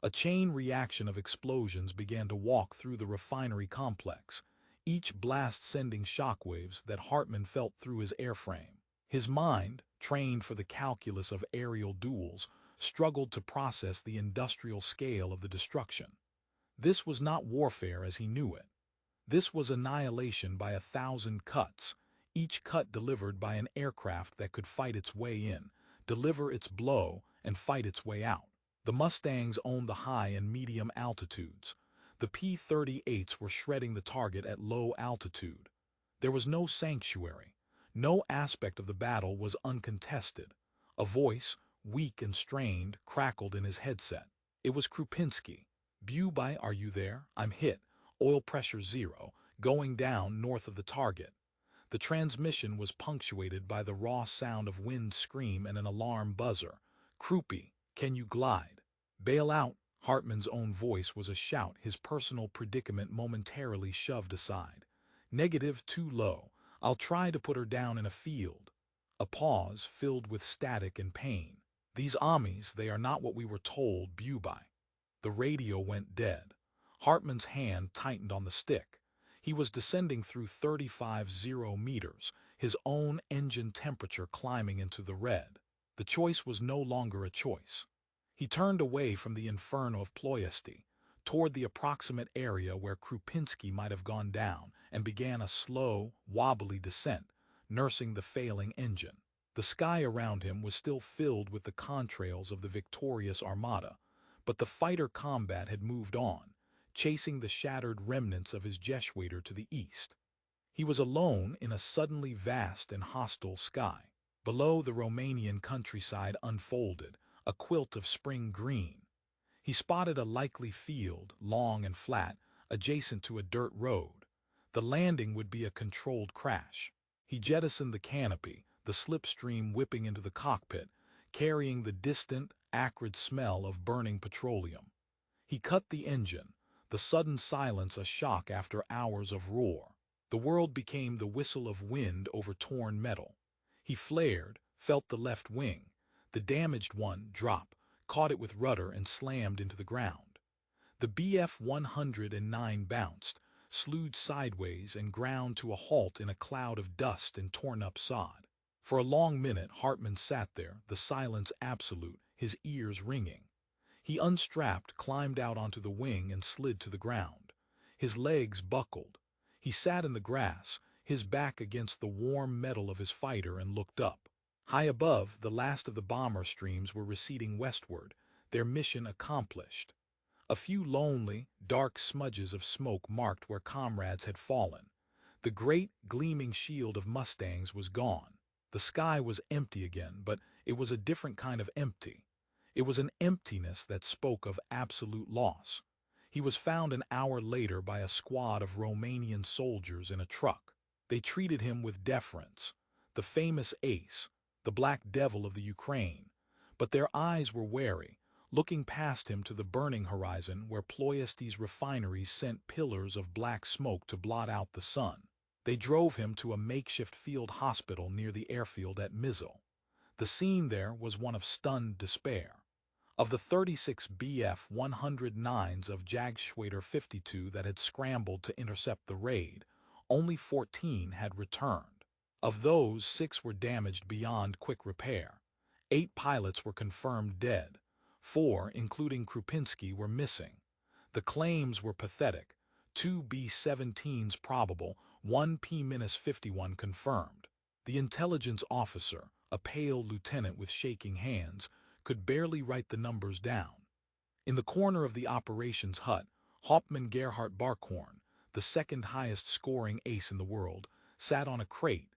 A chain reaction of explosions began to walk through the refinery complex, each blast sending shockwaves that Hartman felt through his airframe. His mind, trained for the calculus of aerial duels, struggled to process the industrial scale of the destruction. This was not warfare as he knew it. This was annihilation by 1,000 cuts, each cut delivered by an aircraft that could fight its way in, deliver its blow, and fight its way out. The Mustangs owned the high and medium altitudes. The P-38s were shredding the target at low altitude. There was no sanctuary. No aspect of the battle was uncontested. A voice, weak and strained, crackled in his headset. It was Krupinski. "WWII, are you there? I'm hit. Oil pressure 0, going down north of the target." The transmission was punctuated by the raw sound of wind scream and an alarm buzzer. "Krupi, can you glide? Bail out." Hartman's own voice was a shout, his personal predicament momentarily shoved aside. "Negative, too low. I'll try to put her down in a field." A pause filled with static and pain. "These Amis, they are not what we were told, WWII." The radio went dead. Hartman's hand tightened on the stick. He was descending through 35 meters, his own engine temperature climbing into the red. The choice was no longer a choice. He turned away from the inferno of Ploiesti, toward the approximate area where Krupinski might have gone down, and began a slow, wobbly descent, nursing the failing engine. The sky around him was still filled with the contrails of the victorious armada, but the fighter combat had moved on, chasing the shattered remnants of his Jeschwader to the east. He was alone in a suddenly vast and hostile sky. Below, the Romanian countryside unfolded, a quilt of spring green. He spotted a likely field, long and flat, adjacent to a dirt road. The landing would be a controlled crash. He jettisoned the canopy, the slipstream whipping into the cockpit, carrying the distant, acrid smell of burning petroleum. He cut the engine, the sudden silence a shock after hours of roar. The world became the whistle of wind over torn metal. He flared, felt the left wing, the damaged one, drop, caught it with rudder and slammed into the ground. The Bf-109 bounced, slewed sideways and ground to a halt in a cloud of dust and torn-up sod. For a long minute Hartman sat there, the silence absolute, his ears ringing. He unstrapped, climbed out onto the wing and slid to the ground. His legs buckled. He sat in the grass, his back against the warm metal of his fighter, and looked up. High above, the last of the bomber streams were receding westward, their mission accomplished. A few lonely, dark smudges of smoke marked where comrades had fallen. The great, gleaming shield of Mustangs was gone. The sky was empty again, but it was a different kind of empty. It was an emptiness that spoke of absolute loss. He was found an hour later by a squad of Romanian soldiers in a truck. They treated him with deference, the famous ace, the black devil of the Ukraine, but their eyes were wary, looking past him to the burning horizon where Ploiesti's refineries sent pillars of black smoke to blot out the sun. They drove him to a makeshift field hospital near the airfield at Mizil. The scene there was one of stunned despair. Of the 36 Bf-109s of Jeschwader 52 that had scrambled to intercept the raid, only 14 had returned. Of those, 6 were damaged beyond quick repair. 8 pilots were confirmed dead. 4, including Krupinski, were missing. The claims were pathetic. 2 B-17s probable, 1 P-51 confirmed. The intelligence officer, a pale lieutenant with shaking hands, could barely write the numbers down. In the corner of the operations hut, Hauptmann Gerhard Barkhorn, the second highest scoring ace in the world, sat on a crate,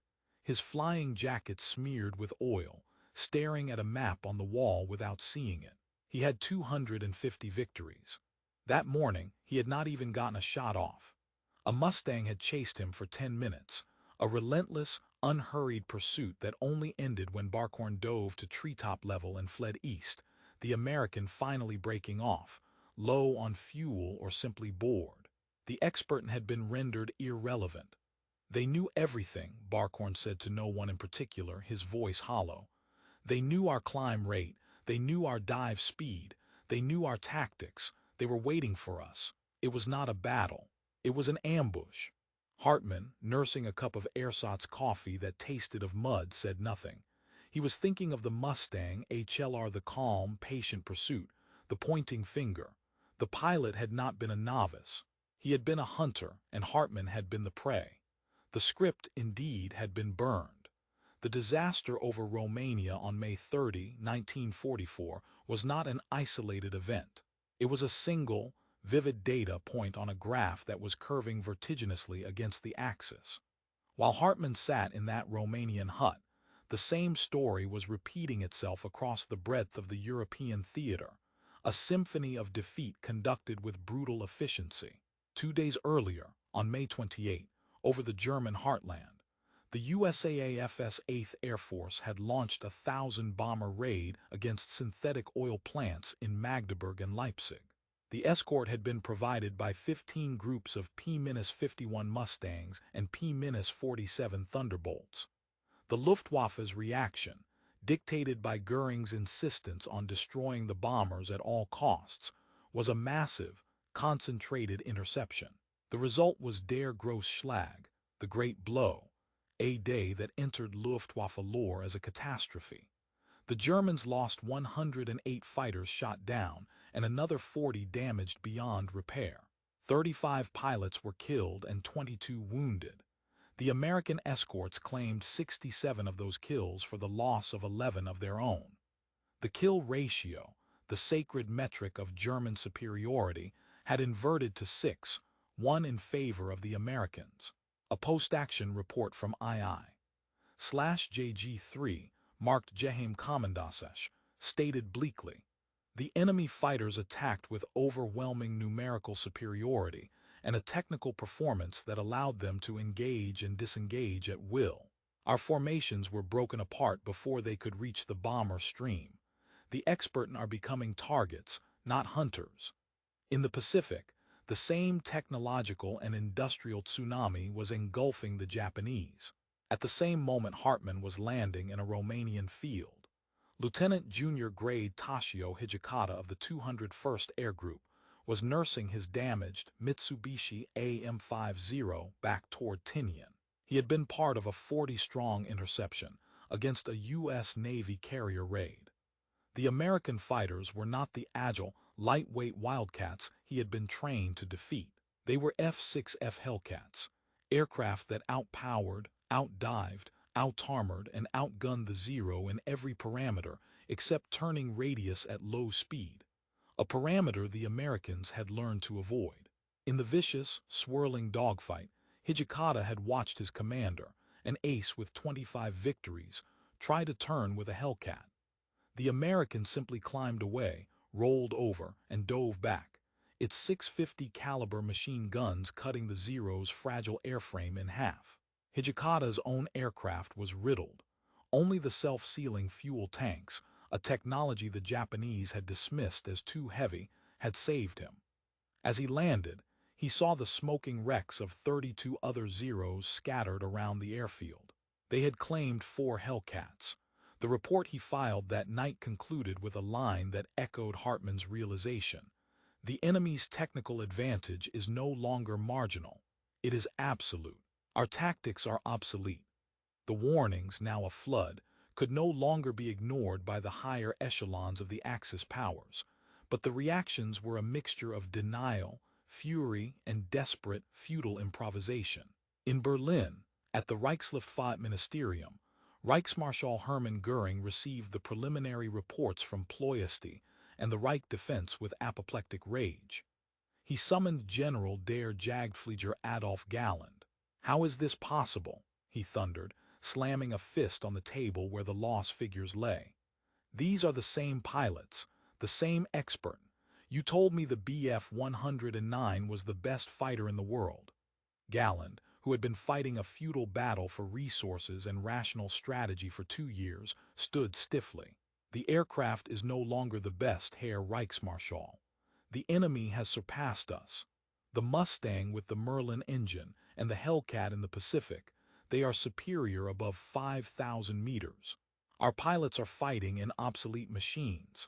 his flying jacket smeared with oil, staring at a map on the wall without seeing it. He had 250 victories. That morning, he had not even gotten a shot off. A Mustang had chased him for 10 minutes, a relentless, unhurried pursuit that only ended when Barkhorn dove to treetop level and fled east, the American finally breaking off, low on fuel or simply bored. The expert had been rendered irrelevant. They knew everything, Barkhorn said to no one in particular, his voice hollow. They knew our climb rate, they knew our dive speed, they knew our tactics, they were waiting for us. It was not a battle. It was an ambush. Hartman, nursing a cup of ersatz coffee that tasted of mud, said nothing. He was thinking of the Mustang, HLR, the calm, patient pursuit, the pointing finger. The pilot had not been a novice. He had been a hunter, and Hartman had been the prey. The script, indeed, had been burned. The disaster over Romania on May 30, 1944, was not an isolated event. It was a single, vivid data point on a graph that was curving vertiginously against the axis. While Hartman sat in that Romanian hut, the same story was repeating itself across the breadth of the European theater, a symphony of defeat conducted with brutal efficiency. 2 days earlier, on May 28, over the German heartland, the USAAF's 8th Air Force had launched a 1,000-bomber raid against synthetic oil plants in Magdeburg and Leipzig. The escort had been provided by 15 groups of P-51 Mustangs and P-47 Thunderbolts. The Luftwaffe's reaction, dictated by Göring's insistence on destroying the bombers at all costs, was a massive, concentrated interception. The result was Der Großschlag, the Great Blow, a day that entered Luftwaffe lore as a catastrophe. The Germans lost 108 fighters shot down and another 40 damaged beyond repair. 35 pilots were killed and 22 wounded. The American escorts claimed 67 of those kills for the loss of 11 of their own. The kill ratio, the sacred metric of German superiority, had inverted to 6-1 in favor of the Americans. A post-action report from II/JG3, marked Jeheim Kommandasesh, stated bleakly, "The enemy fighters attacked with overwhelming numerical superiority and a technical performance that allowed them to engage and disengage at will. Our formations were broken apart before they could reach the bomber stream. The expert are becoming targets, not hunters." In the Pacific, the same technological and industrial tsunami was engulfing the Japanese. At the same moment Hartmann was landing in a Romanian field. Lieutenant Junior Grade Toshio Hijikata of the 201st Air Group was nursing his damaged Mitsubishi AM-50 back toward Tinian. He had been part of a 40-strong interception against a U.S. Navy carrier raid. The American fighters were not the agile, lightweight Wildcats he had been trained to defeat. They were F-6F Hellcats, aircraft that outpowered, outdived, out-armored, and outgunned the Zero in every parameter except turning radius at low speed, a parameter the Americans had learned to avoid. In the vicious, swirling dogfight, Hijikata had watched his commander, an ace with 25 victories, try to turn with a Hellcat. The American simply climbed away, rolled over, and dove back, its 650 caliber machine guns cutting the Zero's fragile airframe in half. Hijikata's own aircraft was riddled. Only the self-sealing fuel tanks, a technology the Japanese had dismissed as too heavy, had saved him. As he landed, he saw the smoking wrecks of 32 other Zeros scattered around the airfield. They had claimed 4 Hellcats. The report he filed that night concluded with a line that echoed Hartmann's realization. The enemy's technical advantage is no longer marginal. It is absolute. Our tactics are obsolete. The warnings, now a flood, could no longer be ignored by the higher echelons of the Axis powers, but the reactions were a mixture of denial, fury, and desperate, futile improvisation. In Berlin, at the Reichsluftwaffe Ministerium, Reichsmarschall Hermann Göring received the preliminary reports from Ploiesti and the Reich Defense with apoplectic rage. He summoned General der Jagdflieger Adolf Galland. "How is this possible?" he thundered, slamming a fist on the table where the loss figures lay. "These are the same pilots, the same expert. You told me the Bf-109 was the best fighter in the world." Galland, who had been fighting a futile battle for resources and rational strategy for 2 years, stood stiffly. "The aircraft is no longer the best, Herr Reichsmarschall. The enemy has surpassed us. The Mustang with the Merlin engine and the Hellcat in the Pacific, they are superior above 5,000 meters. Our pilots are fighting in obsolete machines.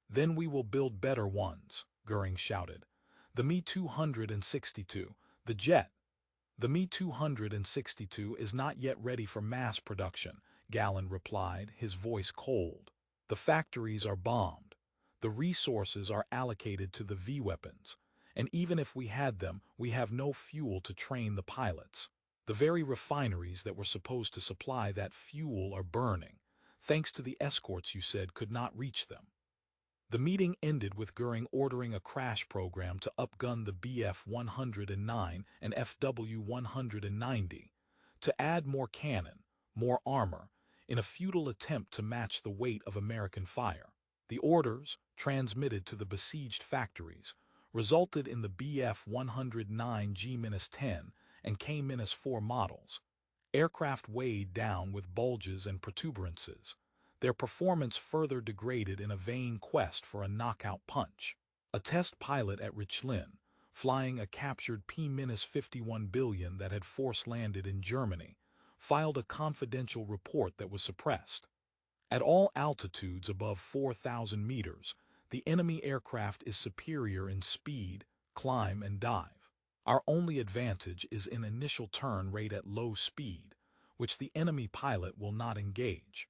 Then we will build better ones," Göring shouted. "The Me-262, the jet." "The Me-262 is not yet ready for mass production," Galland replied, his voice cold. "The factories are bombed. The resources are allocated to the V-weapons. And even if we had them, we have no fuel to train the pilots. The very refineries that were supposed to supply that fuel are burning. Thanks to the escorts you said could not reach them." The meeting ended with Göring ordering a crash program to upgun the Bf-109 and FW-190, to add more cannon, more armor, in a futile attempt to match the weight of American fire. The orders, transmitted to the besieged factories, resulted in the Bf-109 G-10 and K-4 models, aircraft weighed down with bulges and protuberances, their performance further degraded in a vain quest for a knockout punch. A test pilot at Richlin, flying a captured P-51 billion that had force-landed in Germany, filed a confidential report that was suppressed. At all altitudes above 4,000 meters, the enemy aircraft is superior in speed, climb, and dive. Our only advantage is in initial turn rate at low speed, which the enemy pilot will not engage.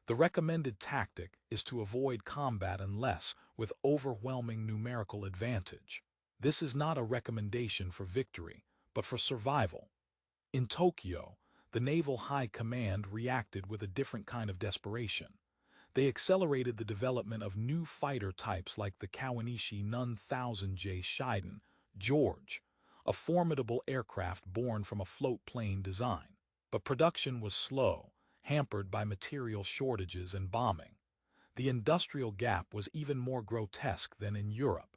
The recommended tactic is to avoid combat unless with overwhelming numerical advantage. This is not a recommendation for victory, but for survival. In Tokyo, the Naval High Command reacted with a different kind of desperation. They accelerated the development of new fighter types like the Kawanishi Nun 1000J Shiden, George, a formidable aircraft born from a float-plane design. But production was slow, hampered by material shortages and bombing. The industrial gap was even more grotesque than in Europe.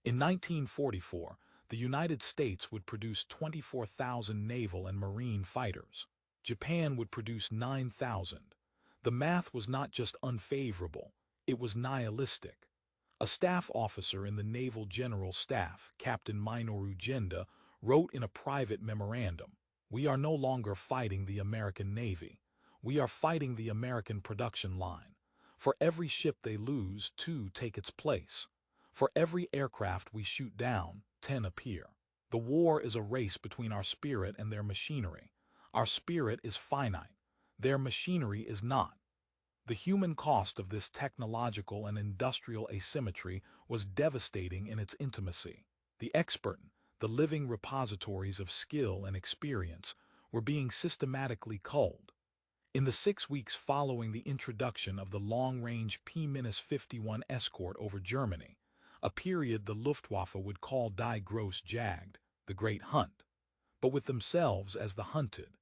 In 1944, the United States would produce 24,000 naval and marine fighters. Japan would produce 9,000. The math was not just unfavorable, it was nihilistic. A staff officer in the Naval General Staff, Captain Minoru Genda, wrote in a private memorandum, "We are no longer fighting the American Navy. We are fighting the American production line. For every ship they lose, 2 take its place. For every aircraft we shoot down, 10 appear. The war is a race between our spirit and their machinery. Our spirit is finite. Their machinery is not." The human cost of this technological and industrial asymmetry was devastating in its intimacy. The expert, the living repositories of skill and experience, were being systematically culled. In the 6 weeks following the introduction of the long-range P-51 escort over Germany, a period the Luftwaffe would call Die große Jagd, the Great Hunt. But with themselves as the hunted,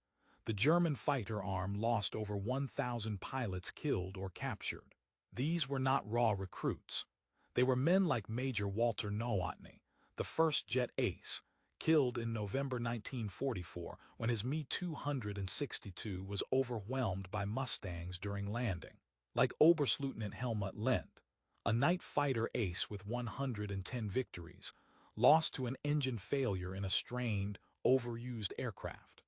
the German fighter arm lost over 1,000 pilots killed or captured. These were not raw recruits. They were men like Major Walter Krupinski, the first jet ace, killed in November 1944 when his Me-262 was overwhelmed by Mustangs during landing. Like Oberstleutnant Helmut Lent, a night fighter ace with 110 victories, lost to an engine failure in a strained, overused aircraft.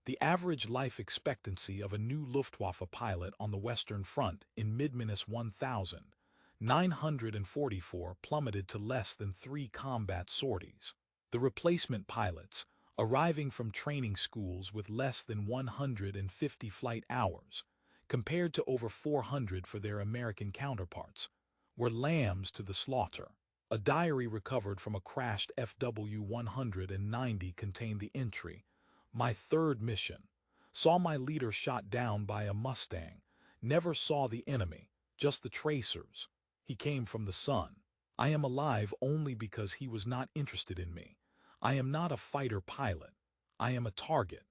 The average life expectancy of a new Luftwaffe pilot on the Western Front in mid-1944 plummeted to less than 3 combat sorties. The replacement pilots, arriving from training schools with less than 150 flight hours, compared to over 400 for their American counterparts, were lambs to the slaughter. A diary recovered from a crashed FW-190 contained the entry, "My third mission. Saw my leader shot down by a Mustang. Never saw the enemy, just the tracers. He came from the sun. I am alive only because he was not interested in me. I am not a fighter pilot. I am a target."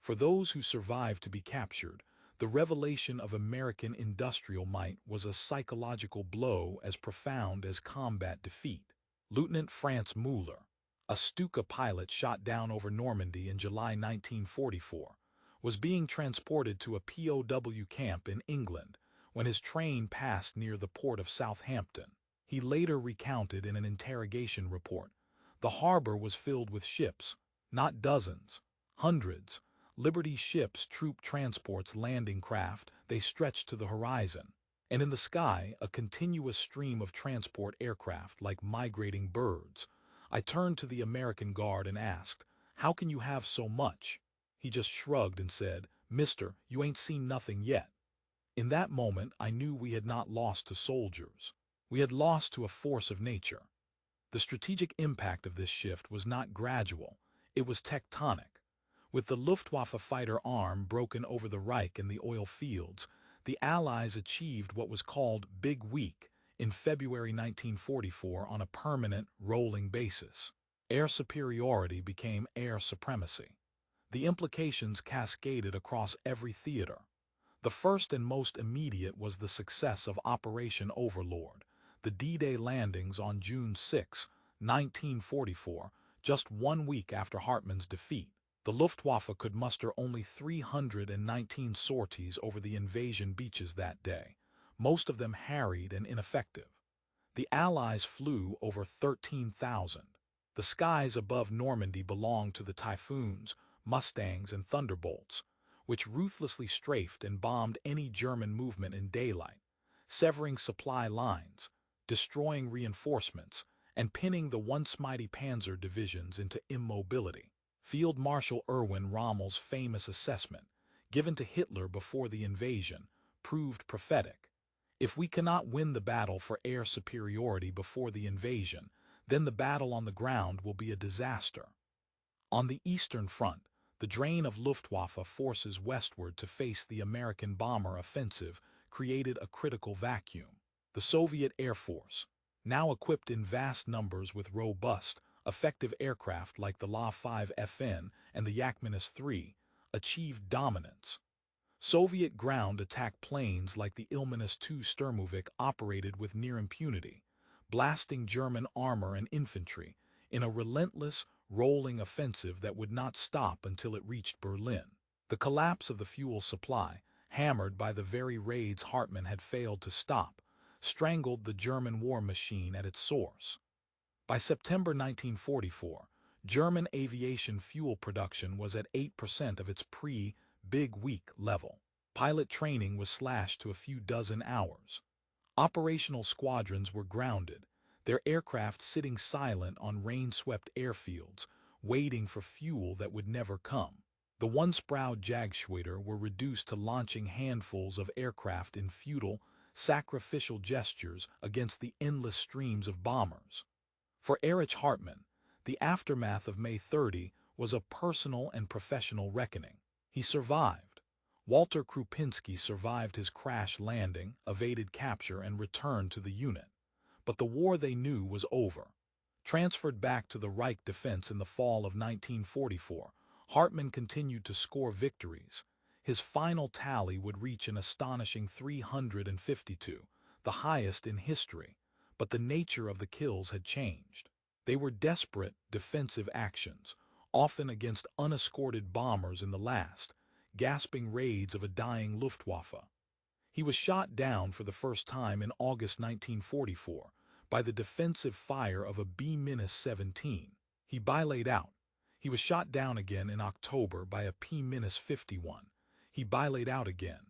For those who survived to be captured, the revelation of American industrial might was a psychological blow as profound as combat defeat. Lieutenant Franz Müller, a Stuka pilot shot down over Normandy in July 1944, was being transported to a POW camp in England when his train passed near the port of Southampton. He later recounted in an interrogation report, "The harbor was filled with ships, not dozens, hundreds, Liberty ships, troop transports, landing craft, they stretched to the horizon. And in the sky, a continuous stream of transport aircraft like migrating birds. I turned to the American guard and asked, 'How can you have so much?' He just shrugged and said, 'Mister, you ain't seen nothing yet.' In that moment, I knew we had not lost to soldiers. We had lost to a force of nature. The strategic impact of this shift was not gradual, it was tectonic. With the Luftwaffe fighter arm broken over the Reich and the oil fields, the Allies achieved what was called Big Week in February 1944 on a permanent, rolling basis. Air superiority became air supremacy. The implications cascaded across every theater. The first and most immediate was the success of Operation Overlord, the D-Day landings on June 6, 1944, just 1 week after Hartmann's defeat. The Luftwaffe could muster only 319 sorties over the invasion beaches that day, most of them harried and ineffective. The Allies flew over 13,000. The skies above Normandy belonged to the Typhoons, Mustangs, and Thunderbolts, which ruthlessly strafed and bombed any German movement in daylight, severing supply lines, destroying reinforcements, and pinning the once mighty panzer divisions into immobility. Field Marshal Erwin Rommel's famous assessment, given to Hitler before the invasion, proved prophetic. If we cannot win the battle for air superiority before the invasion, then the battle on the ground will be a disaster. On the Eastern Front, the drain of Luftwaffe forces westward to face the American bomber offensive created a critical vacuum. The Soviet Air Force, now equipped in vast numbers with robust, effective aircraft like the La-5FN and the Yak-3, achieved dominance. Soviet ground attack planes like the Ilmenus-II Sturmovik operated with near impunity, blasting German armor and infantry in a relentless, rolling offensive that would not stop until it reached Berlin. The collapse of the fuel supply, hammered by the very raids Hartmann had failed to stop, strangled the German war machine at its source. By September 1944, German aviation fuel production was at 8% of its pre-Big Week level. Pilot training was slashed to a few dozen hours. Operational squadrons were grounded, their aircraft sitting silent on rain-swept airfields, waiting for fuel that would never come. The once-proud Jagdgeschwader were reduced to launching handfuls of aircraft in futile, sacrificial gestures against the endless streams of bombers. For Erich Hartmann, the aftermath of May 30 was a personal and professional reckoning. He survived. Walter Krupinski survived his crash landing, evaded capture, and returned to the unit. But the war they knew was over. Transferred back to the Reich defense in the fall of 1944, Hartmann continued to score victories. His final tally would reach an astonishing 352, the highest in history, but the nature of the kills had changed. They were desperate, defensive actions, often against unescorted bombers in the last, gasping raids of a dying Luftwaffe. He was shot down for the first time in August 1944 by the defensive fire of a B-17. He bilayed out. He was shot down again in October by a P-51. He bilayed out again.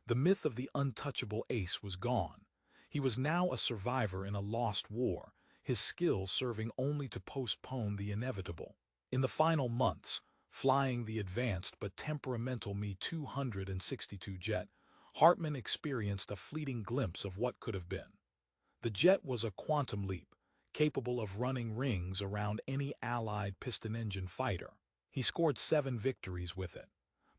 The myth of the untouchable ace was gone. He was now a survivor in a lost war, his skills serving only to postpone the inevitable. In the final months, flying the advanced but temperamental Me-262 jet, Hartmann experienced a fleeting glimpse of what could have been. The jet was a quantum leap, capable of running rings around any Allied piston-engine fighter. He scored 7 victories with it.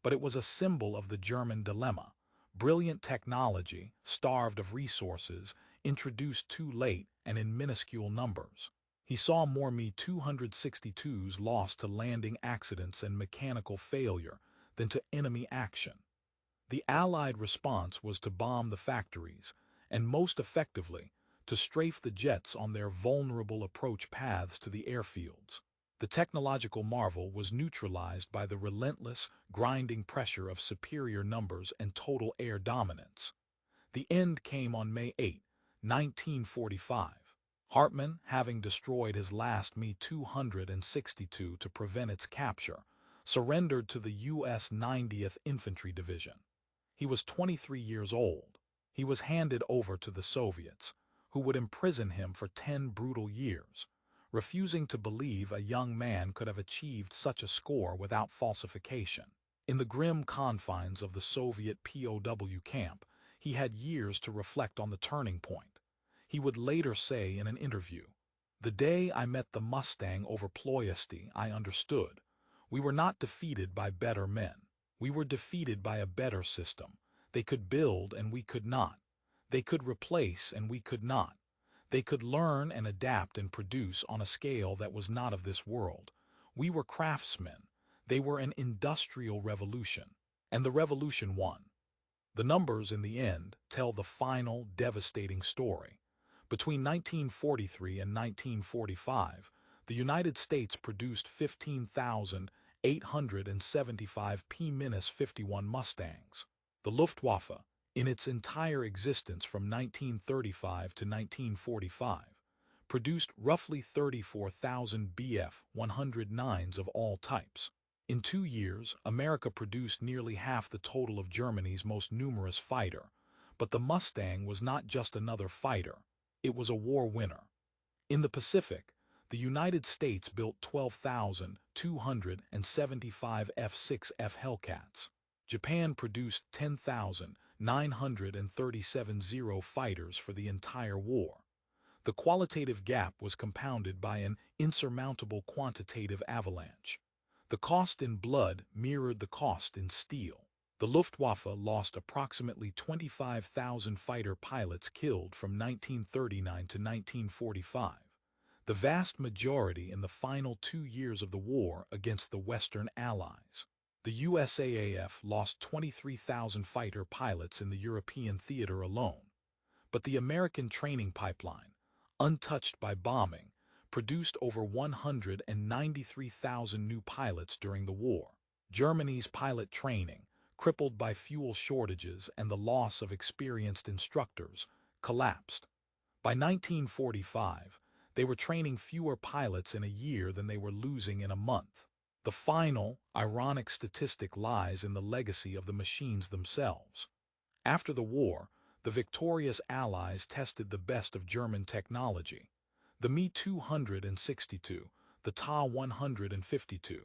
But it was a symbol of the German dilemma. Brilliant technology, starved of resources, introduced too late and in minuscule numbers. He saw more Me-262s lost to landing accidents and mechanical failure than to enemy action. The Allied response was to bomb the factories, and most effectively, to strafe the jets on their vulnerable approach paths to the airfields. The technological marvel was neutralized by the relentless, grinding pressure of superior numbers and total air dominance. The end came on May 8, 1945. Hartmann, having destroyed his last Me-262 to prevent its capture, surrendered to the U.S. 90th Infantry Division. He was 23 years old. He was handed over to the Soviets, who would imprison him for 10 brutal years, refusing to believe a young man could have achieved such a score without falsification. In the grim confines of the Soviet POW camp, he had years to reflect on the turning point. He would later say in an interview, "The day I met the Mustang over Ploiesti, I understood. We were not defeated by better men. We were defeated by a better system. They could build and we could not. They could replace and we could not. They could learn and adapt and produce on a scale that was not of this world. We were craftsmen. They were an industrial revolution. And the revolution won." The numbers in the end tell the final, devastating story. Between 1943 and 1945, the United States produced 15,875 P-51 Mustangs. The Luftwaffe, in its entire existence from 1935 to 1945, produced roughly 34,000 Bf-109s of all types. In 2 years, America produced nearly half the total of Germany's most numerous fighter, but the Mustang was not just another fighter. It was a war winner. In the Pacific, the United States built 12,275 F-6F Hellcats. Japan produced 10,000 937 fighters for the entire war. The qualitative gap was compounded by an insurmountable quantitative avalanche. The cost in blood mirrored the cost in steel. The Luftwaffe lost approximately 25,000 fighter pilots killed from 1939 to 1945, the vast majority in the final 2 years of the war against the Western Allies. The USAAF lost 23,000 fighter pilots in the European theater alone, but the American training pipeline, untouched by bombing, produced over 193,000 new pilots during the war. Germany's pilot training, crippled by fuel shortages and the loss of experienced instructors, collapsed. By 1945, they were training fewer pilots in a year than they were losing in a month. The final, ironic statistic lies in the legacy of the machines themselves. After the war, the victorious Allies tested the best of German technology. The Me-262, the Ta-152,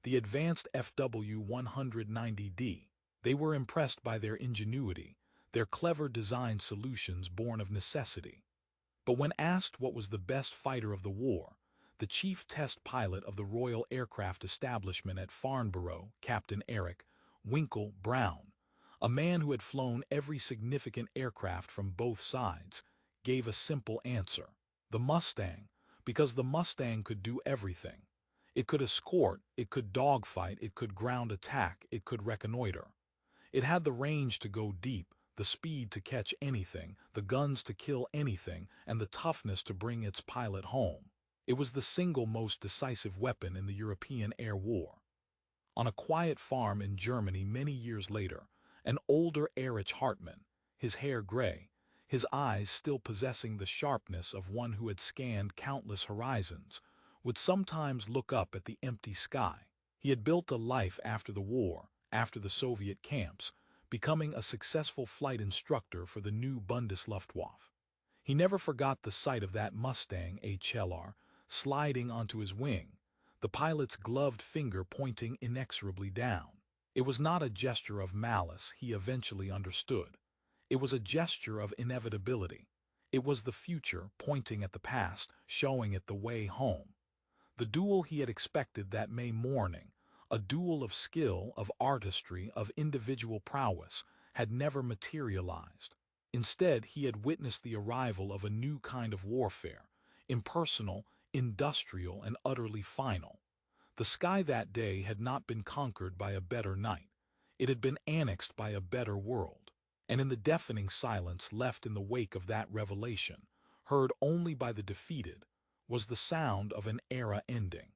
the advanced FW-190D. They were impressed by their ingenuity, their clever design solutions born of necessity. But when asked what was the best fighter of the war, the chief test pilot of the Royal Aircraft Establishment at Farnborough, Captain Erich Winkle Brown, a man who had flown every significant aircraft from both sides, gave a simple answer: the Mustang, because the Mustang could do everything. It could escort, it could dogfight, it could ground attack, it could reconnoiter. It had the range to go deep, the speed to catch anything, the guns to kill anything, and the toughness to bring its pilot home. It was the single most decisive weapon in the European air war. On a quiet farm in Germany many years later, an older Erich Hartmann, his hair gray, his eyes still possessing the sharpness of one who had scanned countless horizons, would sometimes look up at the empty sky. He had built a life after the war, after the Soviet camps, becoming a successful flight instructor for the new Bundesluftwaffe. He never forgot the sight of that Mustang HLR sliding onto his wing, the pilot's gloved finger pointing inexorably down. It was not a gesture of malice, he eventually understood. It was a gesture of inevitability. It was the future pointing at the past, showing it the way home. The duel he had expected that May morning, a duel of skill, of artistry, of individual prowess, had never materialized. Instead, he had witnessed the arrival of a new kind of warfare, impersonal, industrial, and utterly final. The sky that day had not been conquered by a better night. It had been annexed by a better world. And in the deafening silence left in the wake of that revelation, heard only by the defeated, was the sound of an era ending.